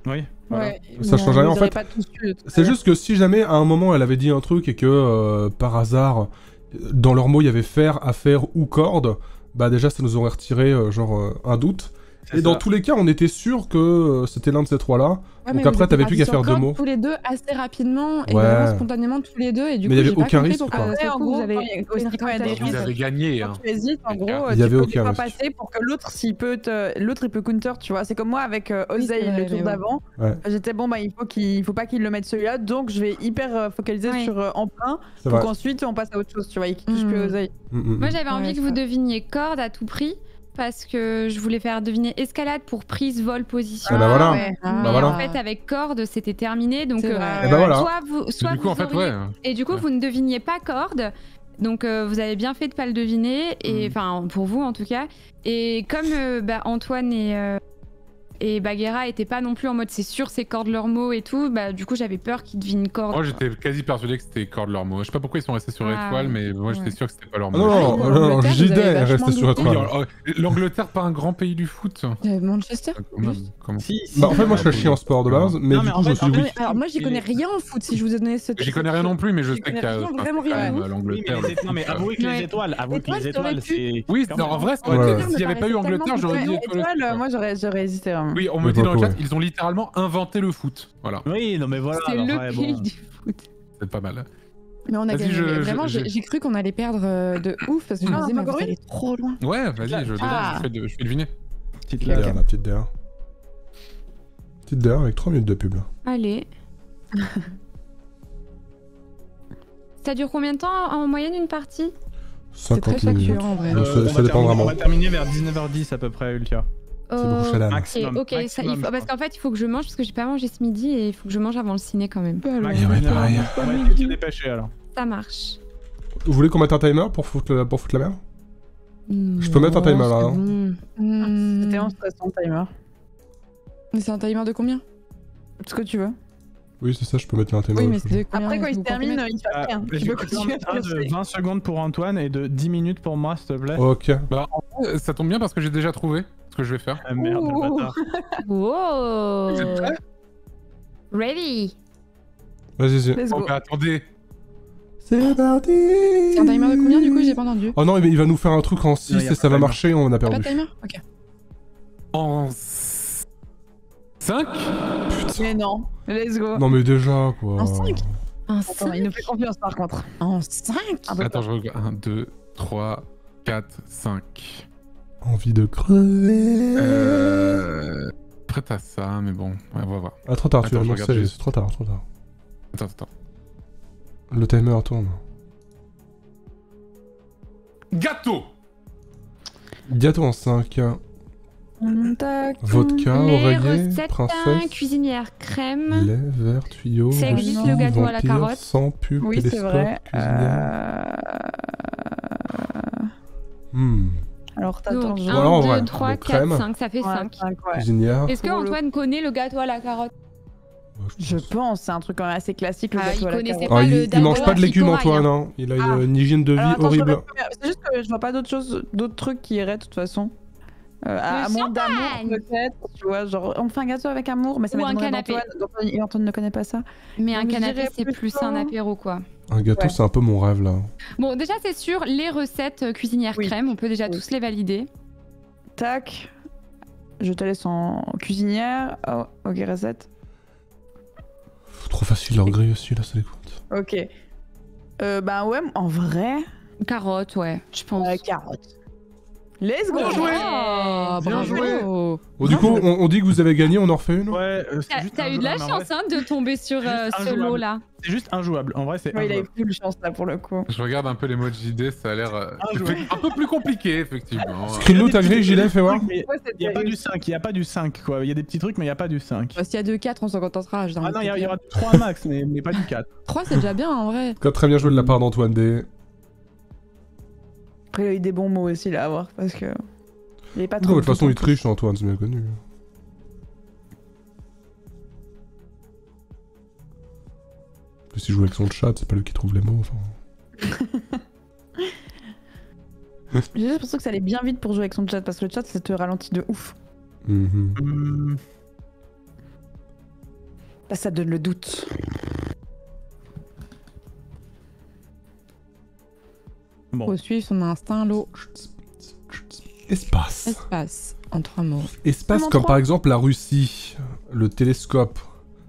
Oui, voilà. Ouais. Ça change rien, en Vous aurez fait. pas tous su, C'est juste que si jamais à un moment elle avait dit un truc et que par hasard dans leurs mots il y avait faire, affaire ou corde, bah déjà ça nous aurait retiré un doute. C'est Et dans ça. tous les cas on était sûr que c'était l'un de ces trois là. Ouais, Donc mais après, vous êtes t'avais partis plus qu'à sur faire deux corde mots. tous les deux assez rapidement et Ouais. vraiment spontanément tous les deux et du Mais coup il y avait j'ai pas aucun compris risque, pourquoi quoi. d'un Ouais, seul en coup, gros, vous avez quand il y a des une Vous avez gagné, hein. Quand tu hésites, en gros, Il y avait tu aucun peux pas risque. passer pour que l'autre, l'autre il peut counter, tu vois. C'est comme moi avec Ozai c'est vrai, le tour ouais. d'avant. Ouais. J'étais bon, bah il faut pas qu'il le mette celui-là, donc je vais hyper focaliser Ouais. sur en plein C'est pour vrai. qu'ensuite on passe à autre chose, tu vois. Il touche plus Ozai. Moi j'avais envie Ouais, que vous ça. deviniez corde à tout prix parce que je voulais faire deviner escalade pour prise, vol, position. Ah bah voilà. ouais. Ah. Mais voilà. en fait avec corde c'était terminé donc C'est vrai. Et bah voilà. soit Du coup, vous en fait, auriez- ouais. Et du coup, Ouais. vous ne deviniez pas corde. Donc, vous avez bien fait de pas le deviner. Et enfin, pour vous en tout cas. Et comme Antoine et Bagheera étaient pas non plus en mode c'est sûr, c'est corde leur mot et tout, bah du coup, j'avais peur qu'ils devinent corde. Moi, quoi. j'étais quasi persuadé que c'était corde leur mot. Je sais pas pourquoi ils sont restés sur Ah, étoile, mais moi, j'étais ouais. sûr que c'était pas leur Ah mot. non, Ah, non, l'Angleterre, JD vous avez est resté vachement sur douté. Oui, étoile. L'Angleterre, pas un grand pays du foot. Manchester Comment Si, Bah en fait moi je suis chier en sport de base, mais Non, du mais coup en je me fait, suis dit en oui. fait, Alors moi j'y connais rien en foot si je vous ai donné ce J'y connais rien non plus, mais je sais qu'il y a connais enfin, vraiment c'est quand rien. même Oui, l'Angleterre. mais non, mais avouez que les Ouais. étoiles, avouez que les Étoile, t'aurais étoiles, pu. c'est. Oui, quand non, en même- vrai, ça aurait Ouais. été- s'il n'y avait pas eu Ça paraissait Angleterre, j'aurais dit Ouais, étoile. étoile, moi j'aurais hésité vraiment. hein. Oui, on me dit dans le Ouais. chat, ils ont littéralement inventé le foot. Voilà, Oui, non, mais voilà. C'est alors, le ouais, pays bon. du foot. c'est pas mal. Mais on a Vas-y, gagné. Vraiment, j'ai cru qu'on allait perdre de ouf parce que je me disais, mais vous allez trop loin. Ouais, vas-y, je fais deviner. Petite DR, lag. la petite DR. Petite DR avec 3 minutes de pub là. Allez. Ça dure combien de temps en moyenne une partie? 50 minutes. fluctuant, en vrai. Ça dépend vraiment. On va terminer vers 19h10 à peu près, Ultia. C'est beaucoup chaleur. Maximum. Ok, maximum, je parce pense. qu'en fait, il faut que je mange parce que j'ai pas mangé ce midi et il faut que je mange avant le ciné quand même. Maximum, Ouais, pareil. on va essayer de se dépêcher alors. Ça marche. Vous voulez qu'on mette un timer pour foutre la merde? Je peux mettre un timer là. Hein. C'était en stressant timer. Mais c'est un timer de combien? Ce que tu veux. Oui, c'est ça, je peux mettre un timer. Oui, mais je- c'est combien Après, quand il vous se termine, comptez il se passe rien. Je Tu vais peux continuer à un de faire 20 secondes pour Antoine et de 10 minutes pour moi, s'il te plaît. Ok. Bah, en vrai, ça tombe bien parce que j'ai déjà trouvé ce que je vais faire. Ah merde, le Ouh. bâtard. Wow. Vous êtes prêts? Ready. Vas-y. Let's Oh, go. bah, attendez. C'est parti. C'est un timer de combien du coup? J'ai pas entendu. Oh non, mais il va nous faire un truc en 6 Non, y a et pas ça de va timer. marcher, on a Pas perdu. de timer? Ok. En 5. Mais non, let's go. Non mais déjà quoi. En 5? En Attends, 5? il nous fait confiance par contre. En 5? Un peu Attends, je regarde. 1, 2, 3, 4, 5. Envie de crever. Prête à ça, mais bon, ouais, on va voir. Ah trop tard, tu Attends, vas je annoncer, regarde juste. c'est trop tard, trop tard. Attends. Le timer tourne. Gâteau. Gâteau en 5. Tac. Vodka, Les oreiller, recettes, princesse, cuisinière crème. lait, verre, tuyau, Ça existe, Russie, le gâteau à la vampire, carotte. sang, pub, Oui, c'est télescope, vrai. cuisinière. Hmm. Alors t'attends, Donc je Voilà, en 1, vrai. 2, 3, Donc, 4, crème. 5, ça fait 5. Cuisinière. Est-ce que Pour le- Antoine connaît le gâteau à la carotte? Je pense, c'est un truc quand même assez classique, le Ah, gâteau il à la connaissait carotte. pas Ah, le il mange pas de légumes Dagobah Antoine, Chicoraille, hein. Il a Ah. une hygiène de vie Alors, attends, horrible. c'est juste que je vois pas d'autres choses, d'autres trucs qui iraient de toute façon. À Le moins d'amour champagne. peut-être, tu vois, genre on fait un gâteau avec amour, mais ça Ou un m'étonnerait canapé. Antoine ne connaît pas ça. Mais un Donc, je canapé, dirais c'est plus plutôt- un apéro, quoi. Un gâteau, Ouais. c'est un peu mon rêve là. Bon, déjà, c'est sûr, les recettes cuisinière Oui. crème, on peut déjà Oui. tous les valider. Tac, je te laisse en cuisinière. Oh, ok, recette. Trop facile, leur grille aussi là, ça les compte. Ok. Bah ouais, en vrai, Carotte, ouais, je pense. carotte. Let's go. Bien joué. Oh, Bien bravo. Bon, du coup, on dit que vous avez gagné, on en refait une? Ouais, c'est T'as juste t'as eu de la injouable, en vrai, chance hein, de tomber sur c'est juste ce injouable. lot-là. C'est juste injouable. En vrai, c'est Ouais, il a eu injouable. full chance là pour le coup. Je regarde un peu les modes JD, ça a l'air joué. un peu plus compliqué, effectivement. Screen-nous ta grille, Gilet, fais voir. Il n'y a pas du 5, il n'y a pas du 5 quoi. Il y a des petits trucs, mais il n'y a pas du 5. Bah, s'il y a 2-4, on s'en contentera. Ah non, il y aura 3 max, mais pas du 4. 3, c'est déjà bien en vrai. En tout cas, très bien joué de la part d'Antoine D. Après, il a eu des bons mots aussi là à voir parce que. Il est pas Non, trop. mais de toute façon, il triche, Antoine, c'est bien connu. En plus, il joue avec son chat, c'est pas lui qui trouve les mots. Enfin... J'ai juste l'impression que ça allait bien vite pour jouer avec son chat parce que le chat ça te ralentit de ouf. Mhm. Là, ça donne le doute. Bon. Faut suivre son instinct, l'eau. Espace. Espace, en 3 mots. Espace Comment comme trois par exemple la Russie, le télescope.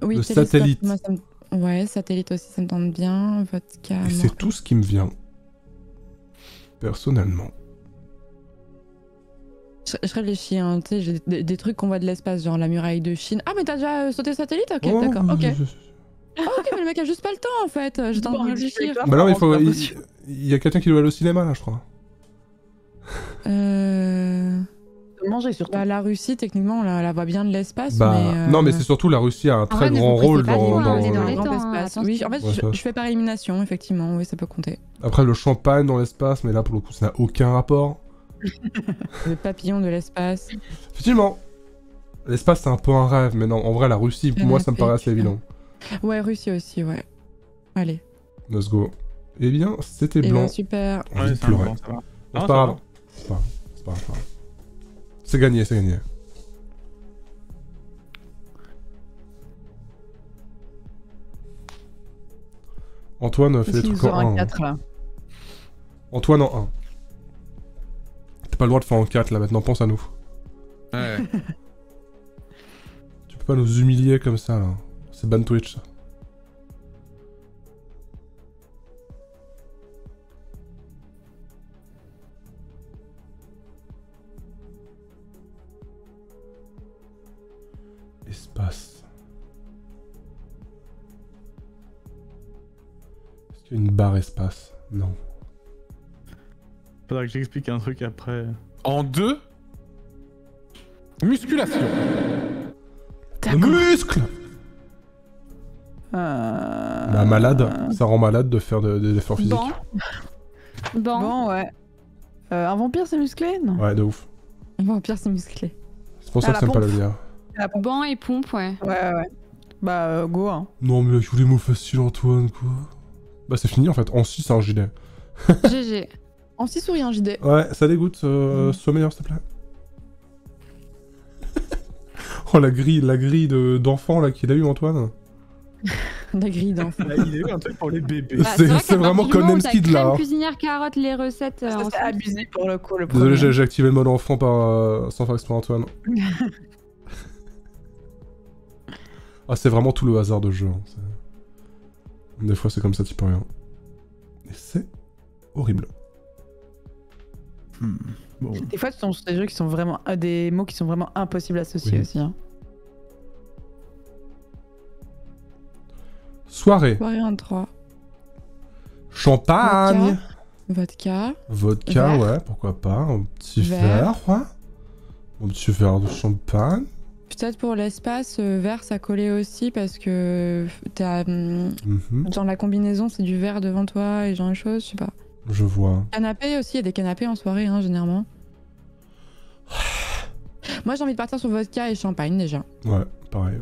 Oui, Le télescope, satellite. moi, ça me- Ouais, satellite aussi, ça me tente bien. Vodka. Et c'est tout ce qui me vient. Personnellement. Je réfléchis, hein, tu sais, j'ai des trucs qu'on voit de l'espace, genre la muraille de Chine. Ah, mais t'as déjà sauté satellite? Ok, Oh, d'accord, ok. je- Ah, ok, mais le mec a juste pas le temps en fait. J'étais en train de réfléchir. Bah non, il faut. C'est pas Il possible. y a quelqu'un qui doit aller au cinéma là, je crois. Manger surtout. Bah, la Russie, techniquement, on la voit bien de l'espace. Bah, mais, non, mais c'est surtout la Russie a un très vrai, ne grand vous pressez rôle pas trop, dans. hein, on est dans dans- les dans temps, hein, l'espace. Oui, en fait, attention. je fais par élimination, effectivement, oui, ça peut compter. Après, le champagne dans l'espace, mais là pour le coup, ça n'a aucun rapport. Le papillon de l'espace. Effectivement, l'espace c'est un peu un rêve, mais non, en vrai, la Russie, pour moi, ça me paraît assez évident. Ouais, Russie aussi, ouais. Allez. Let's go. Eh bien, c'était Et blanc. ben, super. Envie de c'est pleurer. bon, ça va. Bon, Non, c'est ça pas va. grave. C'est pas grave. C'est pas grave, c'est pas grave. C'est gagné, c'est gagné. Antoine fait des S'il trucs nous en aura un 1. 4 là. Antoine en 1. T'as pas le droit de faire en 4 là maintenant, pense à nous. Ouais. Tu peux pas nous humilier comme ça là. C'est ban Twitch ça. Espace. Est-ce qu'il y a une barre espace? Non. Faudra que j'explique un truc après. En 2, musculation. Le muscle. Bah, malade. Ça rend malade de faire des efforts physiques. Bon, ouais. Un vampire, c'est musclé? Non. Ouais, de ouf. Un vampire, c'est musclé. C'est pour ça que j'aime pas le lien. Ban et pompe, ouais. Ouais. Bah, go, hein. Non, mais là, je voulais mots faciles, Antoine, quoi. Bah, c'est fini, en fait. En 6, c'est un gilet. GG. En 6 ou rien, JD. Ouais, ça dégoûte. Sois meilleur, s'il te plaît. Oh, la grille d'enfant, là, qu'il a eu, Antoine. La grille d'enfant. Là, il y a eu un truc pour les bébés. Bah, vrai C'est qu'à vraiment partir du moment où Conan Skid, t'as là. crème hein. cuisinière, carotte, les recettes. Ça, c'est ensemble. abusé pour le coup, le Désolé, premier. j'ai activé le mode enfant sans faire exprès, Antoine. Ah, c'est vraiment tout le hasard de jeu. Hein. Des fois, c'est comme ça, tu peux rien. Et c'est horrible. Bon. Des fois, tu tombes sur des jeux qui sont vraiment. Des mots qui sont vraiment impossibles à associer Oui. aussi. Hein. Soirée. Soirée 1-3. Champagne. Vodka. Vodka, Verre. ouais, pourquoi pas. Un petit Verre. verre, ouais. Un petit verre de champagne. Peut-être pour l'espace, verre, ça collait aussi parce que t'as. Mhm, Genre la combinaison, c'est du verre devant toi et genre de choses, je sais pas. je vois. Canapé aussi, il y a des canapés en soirée, hein, généralement. Moi, j'ai envie de partir sur vodka et champagne déjà. Ouais, pareil.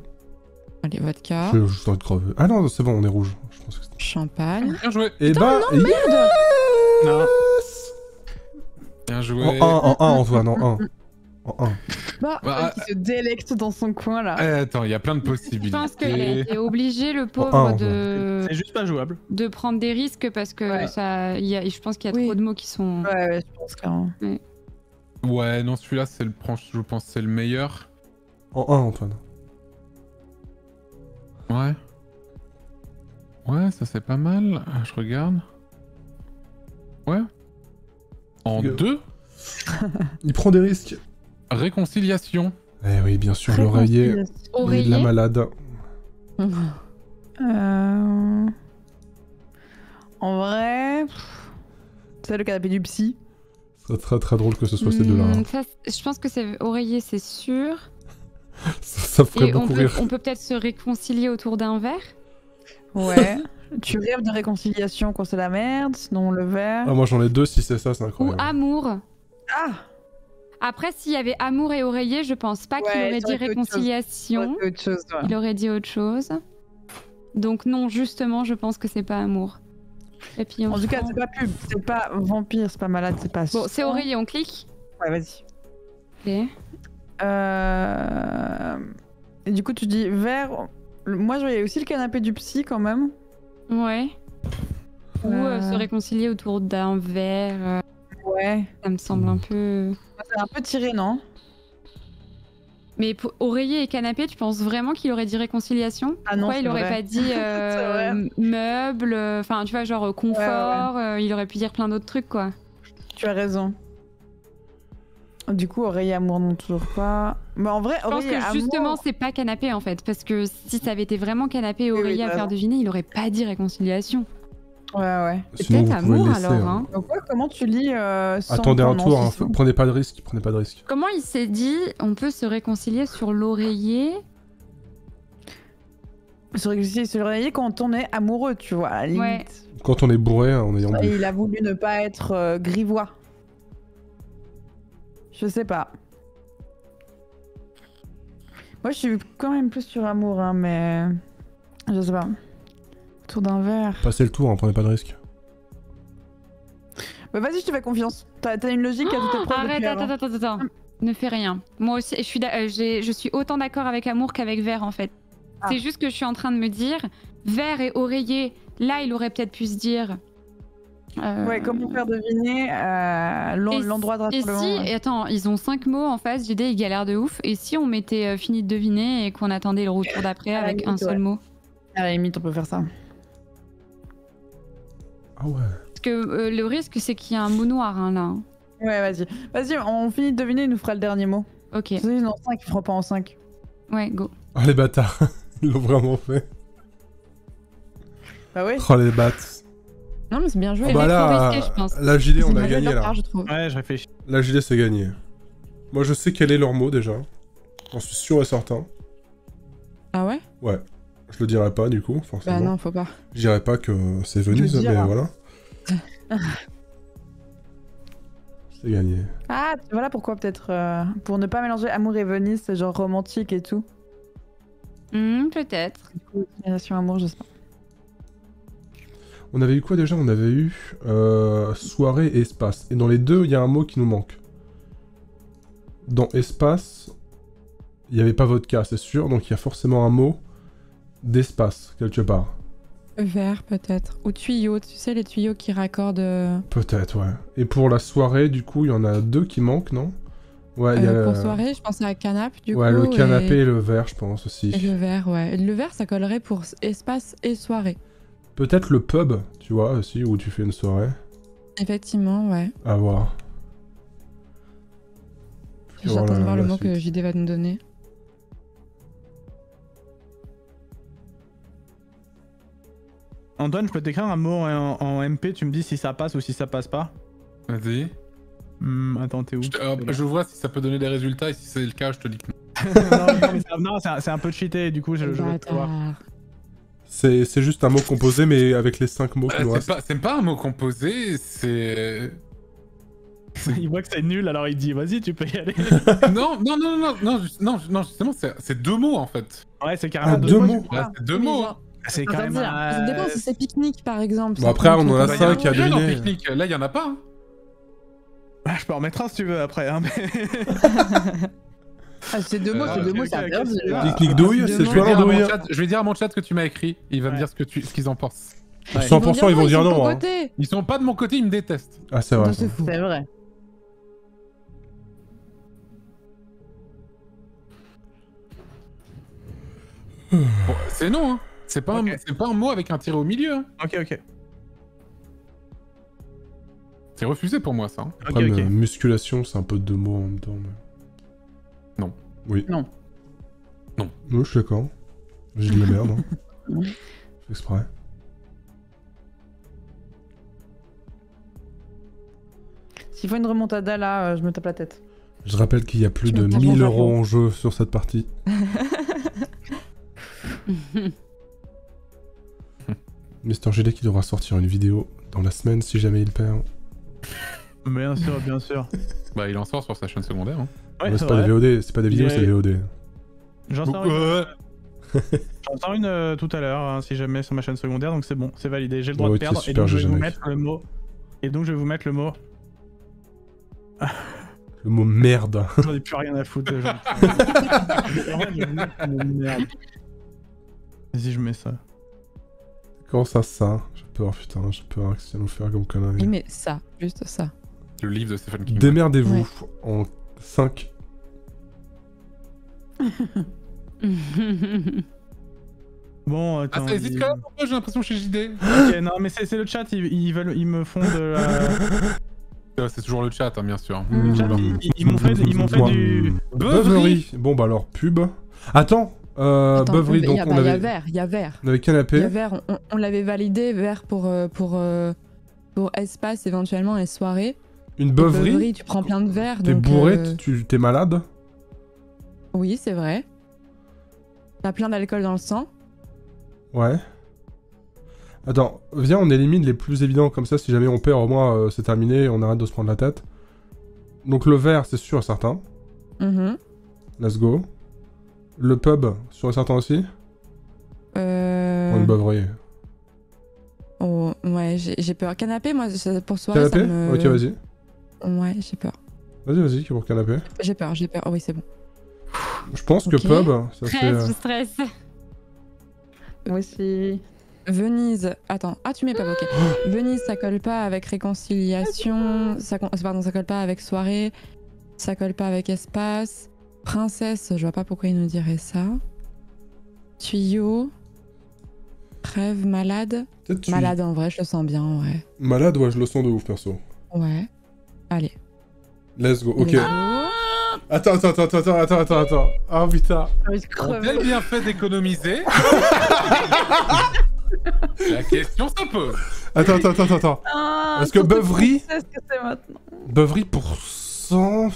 Allez, vodka, J'ai juste envie de crever. Ah non, c'est bon, on est rouge. Je pense que c'était... champagne. Bien joué. Et bah, non, merde. Non. Bien joué. En 1, Antoine, en 1. En 1. Bah, Qui se délecte dans son coin là. attends, il y a plein de Je possibilités. pense qu'il a été obligé, le un, pauvre, ouais. C'est juste pas jouable. de prendre des risques parce que Ouais. je pense qu'il y a Oui. trop de mots qui sont. Ouais, je pense clairement. Ouais, non, celui-là, je pense que c'est le meilleur. En 1, Antoine. Ouais. Ouais, ça c'est pas mal. Je regarde. Ouais. En Go. 2, Il prend des risques. réconciliation. Eh oui, bien sûr, l'oreiller. Il est de la Oreiller. malade. En vrai. C'est le canapé du psy. C'est très très drôle que ce soit ces deux-là. hein. Ça, je pense que c'est oreiller, c'est sûr. Ça ferait Et on beaucoup peut, rire. on peut peut-être se réconcilier autour d'un verre. Ouais. Tu rêves de réconciliation quand c'est la merde, sinon le verre. Ah, moi j'en ai 2, si c'est ça, c'est Ou incroyable. amour. Ah Après, s'il y avait amour et oreiller, je pense pas qu'il Ouais, aurait ça dit aurait été autre chose. réconciliation. C'est autre chose, ouais. Il aurait dit autre chose. Donc non, justement, je pense que c'est pas amour. Et puis on En tout cas, prend- c'est pas pub, c'est pas vampire, c'est pas malade, c'est pas. Bon, c'est sang. oreiller, on clique. Ouais, vas-y. Ok. Et du coup, tu dis verre. Moi, je voyais aussi le canapé du psy quand même. Ouais. Ou se réconcilier autour d'un verre. Ouais. Ça me semble un peu. C'est un peu tiré, non? Mais pour oreiller et canapé, tu penses vraiment qu'il aurait dit réconciliation? Ah non, Pourquoi il c'est aurait vrai. pas dit vrai. meuble, enfin tu vois genre confort, il aurait pu dire plein d'autres trucs quoi. Tu as raison. Du coup, oreiller amour, non, toujours pas. Mais en vrai, Je pense oreiller que amour. justement c'est pas canapé en fait, parce que si ça avait été vraiment canapé et Oui, oreiller t'as à faire raison. deviner, il aurait pas dit réconciliation. Ouais, ouais. C'est Sinon, peut-être vous pouvez amour le laisser. alors, hein. hein. Donc, ouais, comment tu lis sans Attendez un tour, hein, prononciation prenez pas de risques, prenez pas de risques. Comment il s'est dit on peut se réconcilier sur l'oreiller? Se réconcilier sur l'oreiller quand on est amoureux, tu vois, à la limite. Ouais. Quand on est bourré, en ayant Et bu. il a voulu ne pas être grivois. Je sais pas. Moi, je suis quand même plus sur amour, hein, mais... Je sais pas. Autour d'un verre... Passez le tour, hein, prenez pas de risques. Bah vas-y, je te fais confiance. T'as une logique à toutes tes preuves Arrête, depuis avant. attends. Ne fais rien. Moi aussi, je suis autant d'accord avec amour qu'avec verre en fait. Ah. C'est juste que je suis en train de me dire, verre et oreiller, là il aurait peut-être pu se dire. Ouais, comment faire deviner l'endroit de Et si, rassemblement. et attends, ils ont 5 mots en face, JD, ils galèrent de ouf. Et si on mettait fini de deviner et qu'on attendait le retour d'après À la avec un limite, seul ouais. mot? À la limite, on peut faire ça. Ah ouais. Parce que le risque, c'est qu'il y a un mot noir hein, là. Ouais, vas-y. Vas-y, on finit de deviner, il nous fera le dernier mot. Ok, Sinon, 5, il fera pas en 5. ouais, go. Ah, les bâtards. Ils l'ont vraiment fait. Bah oui. Oh, les bats. Non, mais c'est bien joué. Ah bah là, risqué, je pense. la JD, on C'est a bien joué de gagné leur là. part, je trouve. Ouais, je réfléchis. La JD, c'est gagné. Moi, je sais quel est leur mot déjà. J'en suis sûr et certain. Ah ouais? Ouais. Je le dirai pas du coup, forcément. Bah non, faut pas. Je dirais pas que c'est Venise, Je le mais dirai. voilà. C'est gagné. Ah, voilà pourquoi peut-être. Pour ne pas mélanger amour et Venise, c'est genre romantique et tout. Peut-être. Relation amour, je sais pas. On avait eu quoi déjà? On avait eu soirée et espace. Et dans les deux, il y a un mot qui nous manque. Dans espace, il n'y avait pas vodka, c'est sûr. Donc il y a forcément un mot d'espace, quelque part. Verre, peut-être. Ou tuyaux, tu sais, les tuyaux qui raccordent. Peut-être, ouais. Et pour la soirée, du coup, il y en a deux qui manquent, non? Ouais, il y a Pour soirée, je pensais à canapé, du coup. ouais, le canapé et le verre, je pense aussi. Et le verre, ouais. Le verre, ça collerait pour espace et soirée. Peut-être le pub, tu vois, aussi, où tu fais une soirée. Effectivement, ouais. À voir. J'attends de voir le la mot suite. que JD va nous donner. Antoine, je peux t'écrire un mot en MP, tu me dis si ça passe ou si ça passe pas. Vas-y. Attends, t'es où? Je vois si ça peut donner des résultats et si c'est le cas, je te dis que non. Non, c'est un peu cheaté, du coup, je veux savoir. Bâtard. C'est juste un mot composé, mais avec les 5 mots qui nous restent. C'est pas un mot composé, c'est... Il voit que c'est nul, alors il dit vas-y, tu peux y aller. non, justement, c'est deux mots en fait. Ouais, c'est carrément Ah, deux mots. Ouais, c'est deux mots. Hein. C'est Ça veut carrément. dire. Ça dépend si c'est pique-nique, par exemple. Bon, ça après, compte on en a pas. cinq. qui a Rien dans deviné. pique-nique. Là, il y en a pas. Hein. Ah, je peux en remettre un si tu veux après. Hein, mais... Ah, c'est deux mots, c'est deux ok, mots, ok, c'est ok, interdit. c'est là. Pique-nique douille, c'est c'est deux toi mots. l'andouille. Je vais dire à mon chat que tu m'as écrit. Il va me dire ce qu'ils en pensent. Ouais. 100% ils vont dire de ton non. Hein. côté. Ils sont pas de mon côté, ils me détestent. Ah, c'est vrai. Non, ça. c'est fou. C'est vrai. Bon, c'est non, hein. C'est pas, Ok. c'est pas un mot avec un tiré au milieu. Hein. Ok. C'est refusé pour moi, ça. Hein. Après, Ok. musculation, c'est un peu deux mots en même temps. Mais... Non. Oui. Non. Non, je suis d'accord. J'ai de la merde. Hein. Non. Je fais exprès. S'il faut une remontada là, je me tape la tête. Je rappelle qu'il y a plus Je de me tape 1000 mon euros chapeau. en jeu sur cette partie. Mister GD qui devra sortir une vidéo dans la semaine si jamais il perd. Bien sûr. Bah, il en sort sur sa chaîne secondaire. Hein. Ouais, Ouais, c'est c'est pas des vrai. VOD, c'est pas des vidéos, Ouais. c'est des VOD. J'en Donc, sors une tout à l'heure, hein, si jamais sur ma chaîne secondaire, donc c'est bon, c'est validé, j'ai le droit Ouais, de t'es perdre, et super donc je vais vous GG, mettre le mot. Et donc je vais vous mettre le mot. Le mot merde. J'en ai plus rien à foutre. En vrai, je vais vous mettre le mot merde. Vas-y, je mets ça. Comment ça, j'ai peur, putain, j'ai peur que ça nous faire comme connerie. Oui, mais ça, juste ça. Le livre de Stephen King. Démerdez-vous en 5. Bon, Ah, attends. ça hésite quand même un peu, j'ai l'impression chez JD. Ok, non, mais c'est le chat, ils me font de la. C'est toujours le chat, hein, bien sûr. Le chat, ils m'ont fait du. Beuverie. Bon, bah alors, pub. Attends, Attends, Beuverie, donc y a on avait... verre, il y a verre. On avait Il y canapé. a verre, on l'avait validé, verre pour espace éventuellement et soirée. Une Et beuverie. tu prends plein de verres. T'es donc, bourré, t'es malade. Oui, c'est vrai. T'as plein d'alcool dans le sang. Ouais. Attends, viens, on élimine les plus évidents comme ça. Si jamais on perd, au moins c'est terminé, on arrête de se prendre la tête. Donc le verre, c'est sûr et certain. Mhm. Let's go. Le pub, sûr et certain aussi. Une beuverie. Oh, ouais, j'ai peur. Canapé, moi, pour soirée, Canapé ça me... Ok, vas-y. Ouais, j'ai peur. Vas-y, pour canapé. J'ai peur. Oh, oui, c'est bon. Je pense que Ok. pub, ça fait... Stress, je stresse. Moi aussi. Venise, attends, tu mets pas, ok. Venise, ça colle pas avec réconciliation, pardon, ça colle pas avec soirée, ça colle pas avec espace. Princesse, je vois pas pourquoi il nous dirait ça. Tuyau. Rêve, malade. Peut-être tu- Malade en vrai, je le sens bien en vrai. Malade, ouais, je le sens de ouf, perso. Ouais. Allez. Let's go, ok. Let's go. Attends. Oh putain. Ont-elles bien fait d'économiser? La question se pose. Attends. Parce que Beuverie... Qu'est-ce que c'est maintenant? Beuverie pour 100...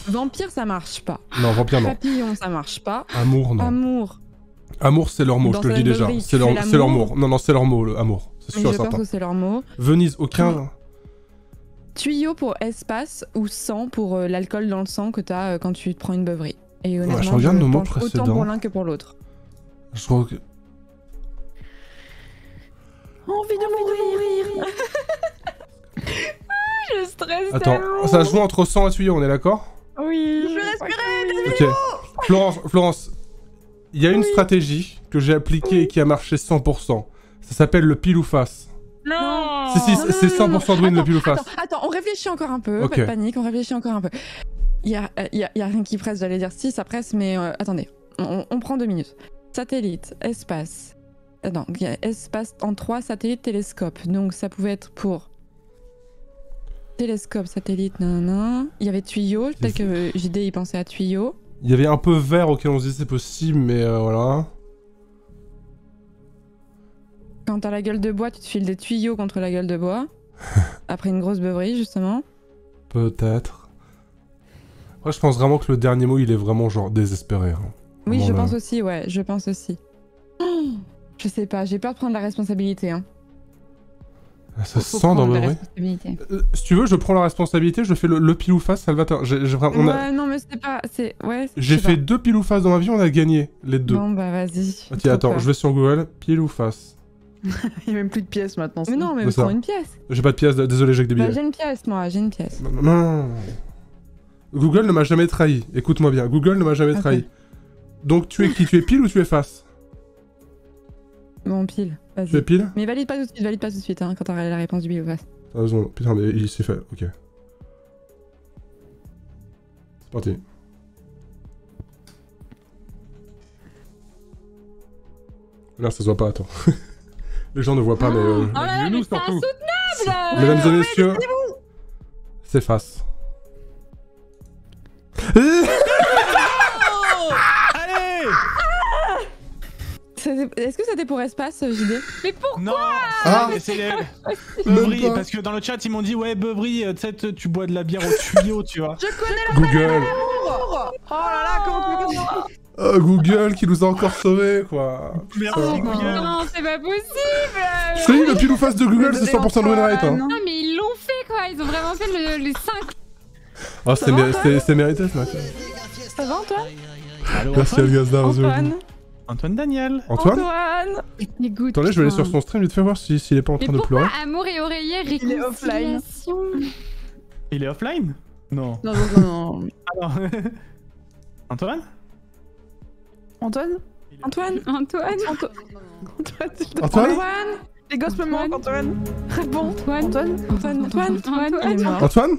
Vampire, ça marche pas. Non, vampire, non. Papillon, ça marche pas. Amour, non. Amour, c'est leur mot, je te le dis déjà. C'est leur mot. Non, c'est leur mot, le amour. C'est sûr et certain. Je pense que c'est leur mot. Venise, aucun... Tuyau pour espace ou sang pour l'alcool dans le sang que t'as quand tu te prends une beuverie. Et honnêtement, je regarde nos mots pense précédents. autant pour l'un que pour l'autre. Je crois que... Envie de mourir. Je stresse Attends, tellement. ça joue entre sang et tuyau, on est d'accord? Oui. Je vais respirer. Ok. Florence, il y a une stratégie que j'ai appliquée et qui a marché 100%. Ça s'appelle le pile ou face. Non. Si, c'est 100% de win le pile ou face. Attends, on réfléchit encore un peu, Ok. pas de panique, on réfléchit encore un peu. Il y a rien qui presse, j'allais dire si, ça presse, mais attendez, on prend 2 minutes. Satellite, espace. Non, il y a espace en 3, satellite, télescope. Donc ça pouvait être pour télescope, satellite, nanana. Il y avait tuyau, peut-être que JD il pensait à tuyau. Il y avait un peu vert auquel on se disait c'est possible, mais voilà. Quand t'as la gueule de bois, tu te files des tuyaux contre la gueule de bois. Après une grosse beuverie, justement. Peut-être. Moi, je pense vraiment que le dernier mot, il est vraiment genre désespéré. Hein. Oui, Vraiment, je là. pense aussi, ouais, je pense aussi. Je sais pas, j'ai peur de prendre la responsabilité. Hein. Ça Faut sent dans prendre le la bruit. responsabilité. Si tu veux, je prends la responsabilité, je fais le pile ou face, Salvatore. Ouais, non, mais c'est pas. Ouais, J'ai fait 2 pile ou face dans ma vie, on a gagné les 2. Bon, bah vas-y. Ok, Trop attends, peur. je vais sur Google, pile ou face. Il y a même plus de pièces maintenant. Mais non, mais C'est ça. prends une pièce. J'ai pas de pièce, désolé, j'ai que des Bah, billets. j'ai une pièce, moi, j'ai une pièce. Non. Google ne m'a jamais trahi. Écoute-moi bien, Google ne m'a jamais Ok. trahi. Donc tu es qui? Tu es pile ou tu es face? Bon, pile, Tu es vas-y. pile? Mais valide pas tout de suite, hein, quand t'auras la réponse du pile ou face. T'as raison. Putain, mais il s'est fait. Ok. C'est parti. Là, ça se voit pas, attends. Les gens ne voient pas, mais... Oh là là, Nous mais c'est surtout. insoutenable. Mesdames et messieurs, c'est face. Allez. Est-ce que c'était pour espace, JD? Mais pourquoi? Non. Ah. C'est Même Beuverie, pas. parce que dans le chat ils m'ont dit ouais Beuverie, tu sais tu bois de la bière au tuyau, tu vois. Je connais Google. Oh là là, comment tu connais? Oh, Google qui nous a encore sauvés, quoi. Merci Putain. Google. Non, c'est pas possible. Je te dis, le pile ou face de Google, c'est 100% de win rate. Hein. Non, mais ils l'ont fait quoi. Ils ont vraiment fait les 5. Oh, c'est mérité ce matin. Ça va, Antoine? Allô, Merci Antoine Algazar. Antoine Daniel. Antoine Écoute. Attendez, je vais aller sur son stream, vite fait voir s'il est pas en Mais train de pourquoi pleurer. amour et oreiller Il est offline. réconciliation? Il est offline? Non. Non. Alors... Antoine? Antoine? Antoine? Antoine. Antoine? Les gosses me manquent, Antoine. Réponds. Antoine. Antoine? Antoine? Il est mort. Antoine?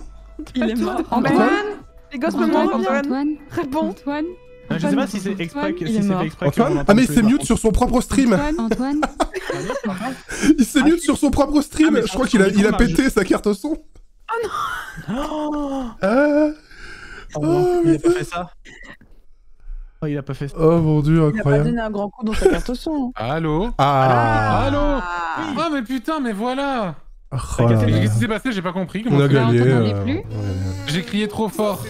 Il est mort. Antoine? Les gosses me manquent, Antoine. Antoine. Réponds. Antoine. Je sais pas si c'est exprès que... il Si est c'est mort. exprès que Antoine? on Ah entend mais il plus s'est les mute enfants. sur son propre stream. Antoine. Il s'est mute sur son propre stream. Ah, mais Je crois son qu'il a micro m'a pété sa carte son. Oh, Ah. il a pas fait ça. Oh, il a pas fait ça. Oh mon dieu, Il a pas incroyable. donné un grand coup dans sa carte son. Allô? Ah. Allô? Ah. Ah mais putain, mais voilà! Oh T'as là cassé là. Qu'est-ce qui s'est passé? J'ai pas compris. On Comment a ça- gagné. on t'entendait plus. on a gagné. J'ai crié trop fort.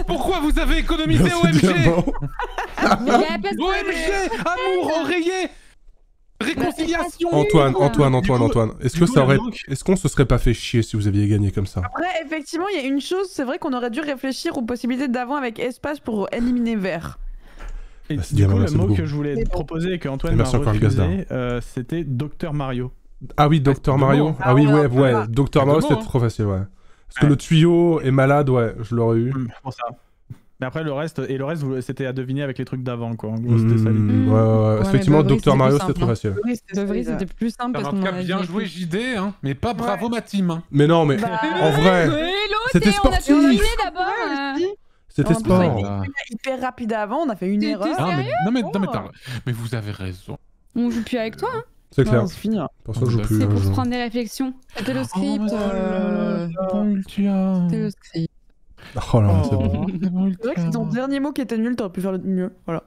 Pourquoi vous avez économisé Merci, OMG? Diamant. Mais il y a pas de OMG! Amour, oreiller! Réconciliation! Antoine. Est-ce Du que coup, ça le aurait... manque- Est-ce qu'on se serait pas fait chier si vous aviez gagné comme ça? Après, effectivement, il y a une chose, c'est vrai qu'on aurait dû réfléchir aux possibilités d'avant avec espace pour éliminer vert. Et Merci, du coup, Diamant, le merci mot beaucoup. que je voulais Mais te bon. proposer et que Antoine Et m'a merci encore, refusé, c'était Docteur Mario. Ah oui, Docteur c'est Mario. bon. Ah oui, Ah, ouais, voilà. ouais. Docteur C'est Mario, bon, c'était hein. trop facile, ouais. Parce que Ouais. le tuyau est malade, ouais, je l'aurais eu. Pour ça. Mais après, le reste, c'était à deviner avec les trucs d'avant, quoi. En gros, c'était ça l'idée. Ouais, ouais, ouais. mais Effectivement, Beuverie, Docteur c'était Mario, plus c'était trop simple, facile. Beuverie, c'était plus simple parce En qu'on tout en cas, a bien dit joué plus. JD, hein. Mais pas bravo ma team. Hein. Mais non, mais Bah, en vrai, c'était On a sportif. terminé d'abord. C'était En plus, sport. ouais, hyper rapide avant, on a fait une T'es erreur. Ah, mais, non, mais Oh. mais vous avez raison. On joue plus avec toi, hein. C'est clair. Non, c'est fini. Personne joue plus. C'est pour se je- prendre des réflexions. C'était le script. Oh, C'était le script. Oh là, c'est bon. C'est vrai que c'est ton dernier mot qui était nul, t'aurais pu faire le mieux. Voilà.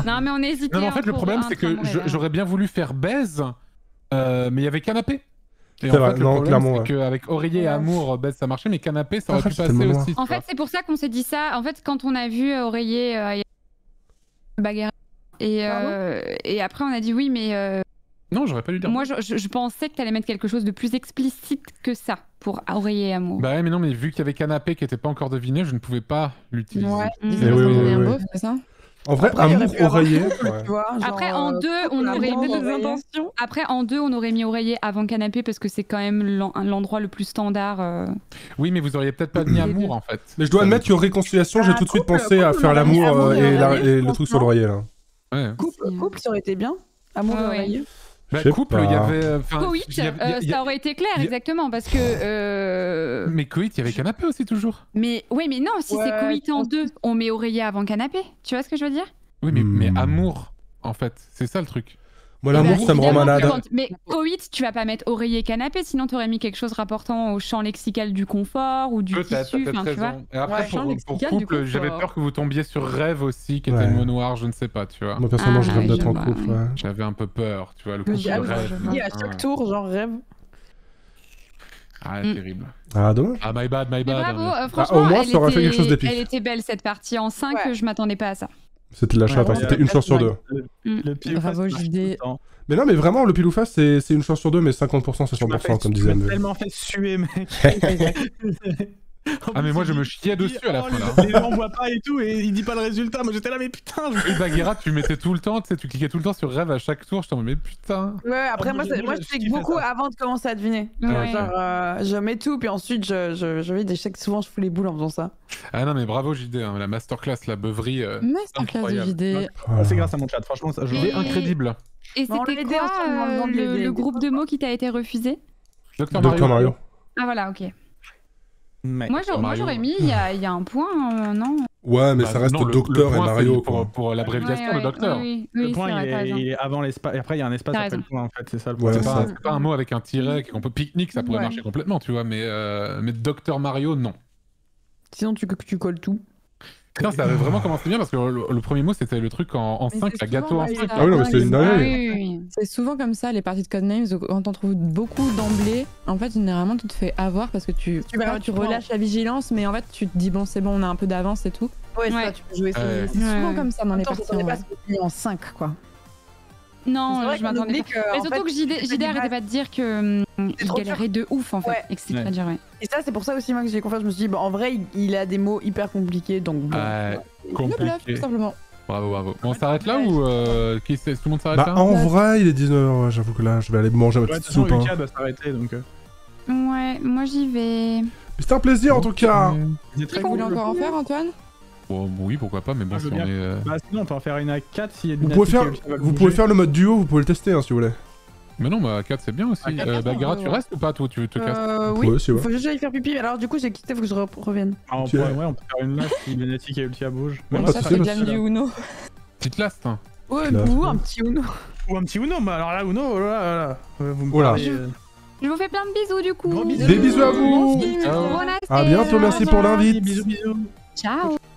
Non, mais on hésitait. Non, en fait, le problème, c'est que j'aurais bien voulu faire baise, mais il y avait canapé. Et en fait, le problème, c'est qu'avec oreiller et amour, baise, ça marchait, mais canapé, ça aurait pu passer aussi. En fait, c'est pour ça qu'on s'est dit ça. En fait, quand on a vu oreiller bagarre, et après, on a dit oui, mais. Non, j'aurais pas dû dire. Moi, je pensais que t'allais mettre quelque chose de plus explicite que ça pour oreiller et amour. Bah ouais, mais non, mais vu qu'il y avait canapé qui était pas encore deviné, je ne pouvais pas l'utiliser. Ouais, c'est ça. En vrai, amour, oreiller. Après, en deux, on aurait mis des intentions. Après, en deux, on aurait mis oreiller avant canapé parce que c'est quand même l'endroit le plus standard. Oui, mais vous auriez peut-être pas mis amour en fait. Mais je dois admettre qu'en réconciliation, j'ai tout de suite pensé à faire l'amour et le truc sur l'oreiller là. Couple, ça aurait été bien. Amour et oreiller. Bah, couple, il y avait. Coït, ça aurait été clair, exactement, parce que. Mais coït, il y avait canapé aussi toujours. Mais oui, mais non, si c'est coït en deux, on met oreiller avant canapé. Tu vois ce que je veux dire? Oui, mais amour, en fait, c'est ça le truc. Moi, l'amour, ça me rend malade. Mais coït, tu vas pas mettre oreiller canapé, sinon t'aurais mis quelque chose rapportant au champ lexical du confort ou du tissu, enfin, tu vois. Et après, pour couple, j'avais peur que vous tombiez sur rêve aussi, qui était le mot noir, je ne sais pas, tu vois. Moi, personnellement, je rêve d'être en couple. J'avais un peu peur, tu vois, le couple rêve. Je dis à chaque tour, genre rêve. Ah, terrible. Ah, dommage. Ah, my bad. Bravo, franchement, au moins, ça aurait fait quelque chose d'épique. Elle était belle cette partie en 5, je m'attendais pas à ça. C'était de la chatte, c'était une chance sur deux. Bravo, JD. Mais non, mais vraiment, le pile ou face, c'est une chance sur deux, mais 50% c'est 100%, comme disait MV. Tu m'as tellement fait suer, mec. Ah, mais moi je me chiais dessus à la fin là. Les gens voient pas et tout, et il dit pas le résultat. Moi j'étais là, mais putain. Et Bagheera, tu mettais tout le temps, tu sais, tu cliquais tout le temps sur rêve à chaque tour. Je t'en mais putain. Ouais, après, moi je clique beaucoup avant de commencer à deviner. Genre, je mets tout, puis ensuite je vais des chèques. Souvent, je fous les boules en faisant ça. Ah non, mais bravo JD, hein, la masterclass, la beuverie. Masterclass de JD. C'est grâce à mon chat, franchement, ça JD incrédible. Et c'était quoi le groupe de mots qui t'a été refusé? Docteur Mario. Ah voilà, ok. Moi j'aurais mis, il y a un point, non? Ouais, mais ça reste Docteur et Mario. Pour l'abréviation de Docteur. Le point, il est avant l'espace. Et après, il y a un espace après le point, en fait. C'est ça le point. C'est pas un mot avec un tiret qu'on peut pique-nique, ça pourrait marcher complètement, tu vois. Mais Docteur Mario, non. Sinon, tu colles tout. Putain, ça avait vraiment commencé bien parce que le premier mot c'était le truc en 5, la gâteau en 5. Ah oui, non, mais c'est une dinguerie. C'est souvent comme ça les parties de Codenames, quand t'en trouves beaucoup d'emblée, en fait généralement tu te fais avoir parce que tu relâches la vigilance, mais en fait tu te dis bon c'est bon, on a un peu d'avance et tout. Ouais, ça, tu peux jouer c'est souvent comme ça dans les parties. On pas en 5 quoi. Non, je m'attendais pas. Mais surtout que JD arrêtait pas de dire qu'il galérait de ouf en fait, et que c'était très dur. Et ça, c'est pour ça aussi moi que j'ai confiance. Je me suis dit, bah, en vrai, il a des mots hyper compliqués, donc bon. Le bluff, tout simplement. Bravo. Bon, on s'arrête là ou tout le monde s'arrête là? En vrai, il est 19h, j'avoue que là, je vais aller manger ma petite soupe. Lucas doit s'arrêter donc. Ouais, moi j'y vais. C'était un plaisir en tout cas. Tu voulais encore en faire, Antoine? Oui, pourquoi pas, mais bon, si on est. Bah, sinon, on peut en faire une à 4 s'il y a Vous pouvez faire le mode duo, vous pouvez le tester si vous voulez. Mais non, bah 4 c'est bien aussi. Bagheera, tu restes ou pas, toi? Tu te casses? Oui, faut juste que j'aille faire pipi. Alors, du coup, j'ai quitté, faut que je revienne. On peut faire une last si Lunatic et Ultia bougent. Ça fait bien du Uno. Petite last, hein. Ouais, ou un petit Uno. Ou un petit Uno, bah alors là, Uno, là. Vous me parlez. Je vous fais plein de bisous du coup. Des bisous à vous. À bientôt, merci pour l'invite. Bisous. Ciao.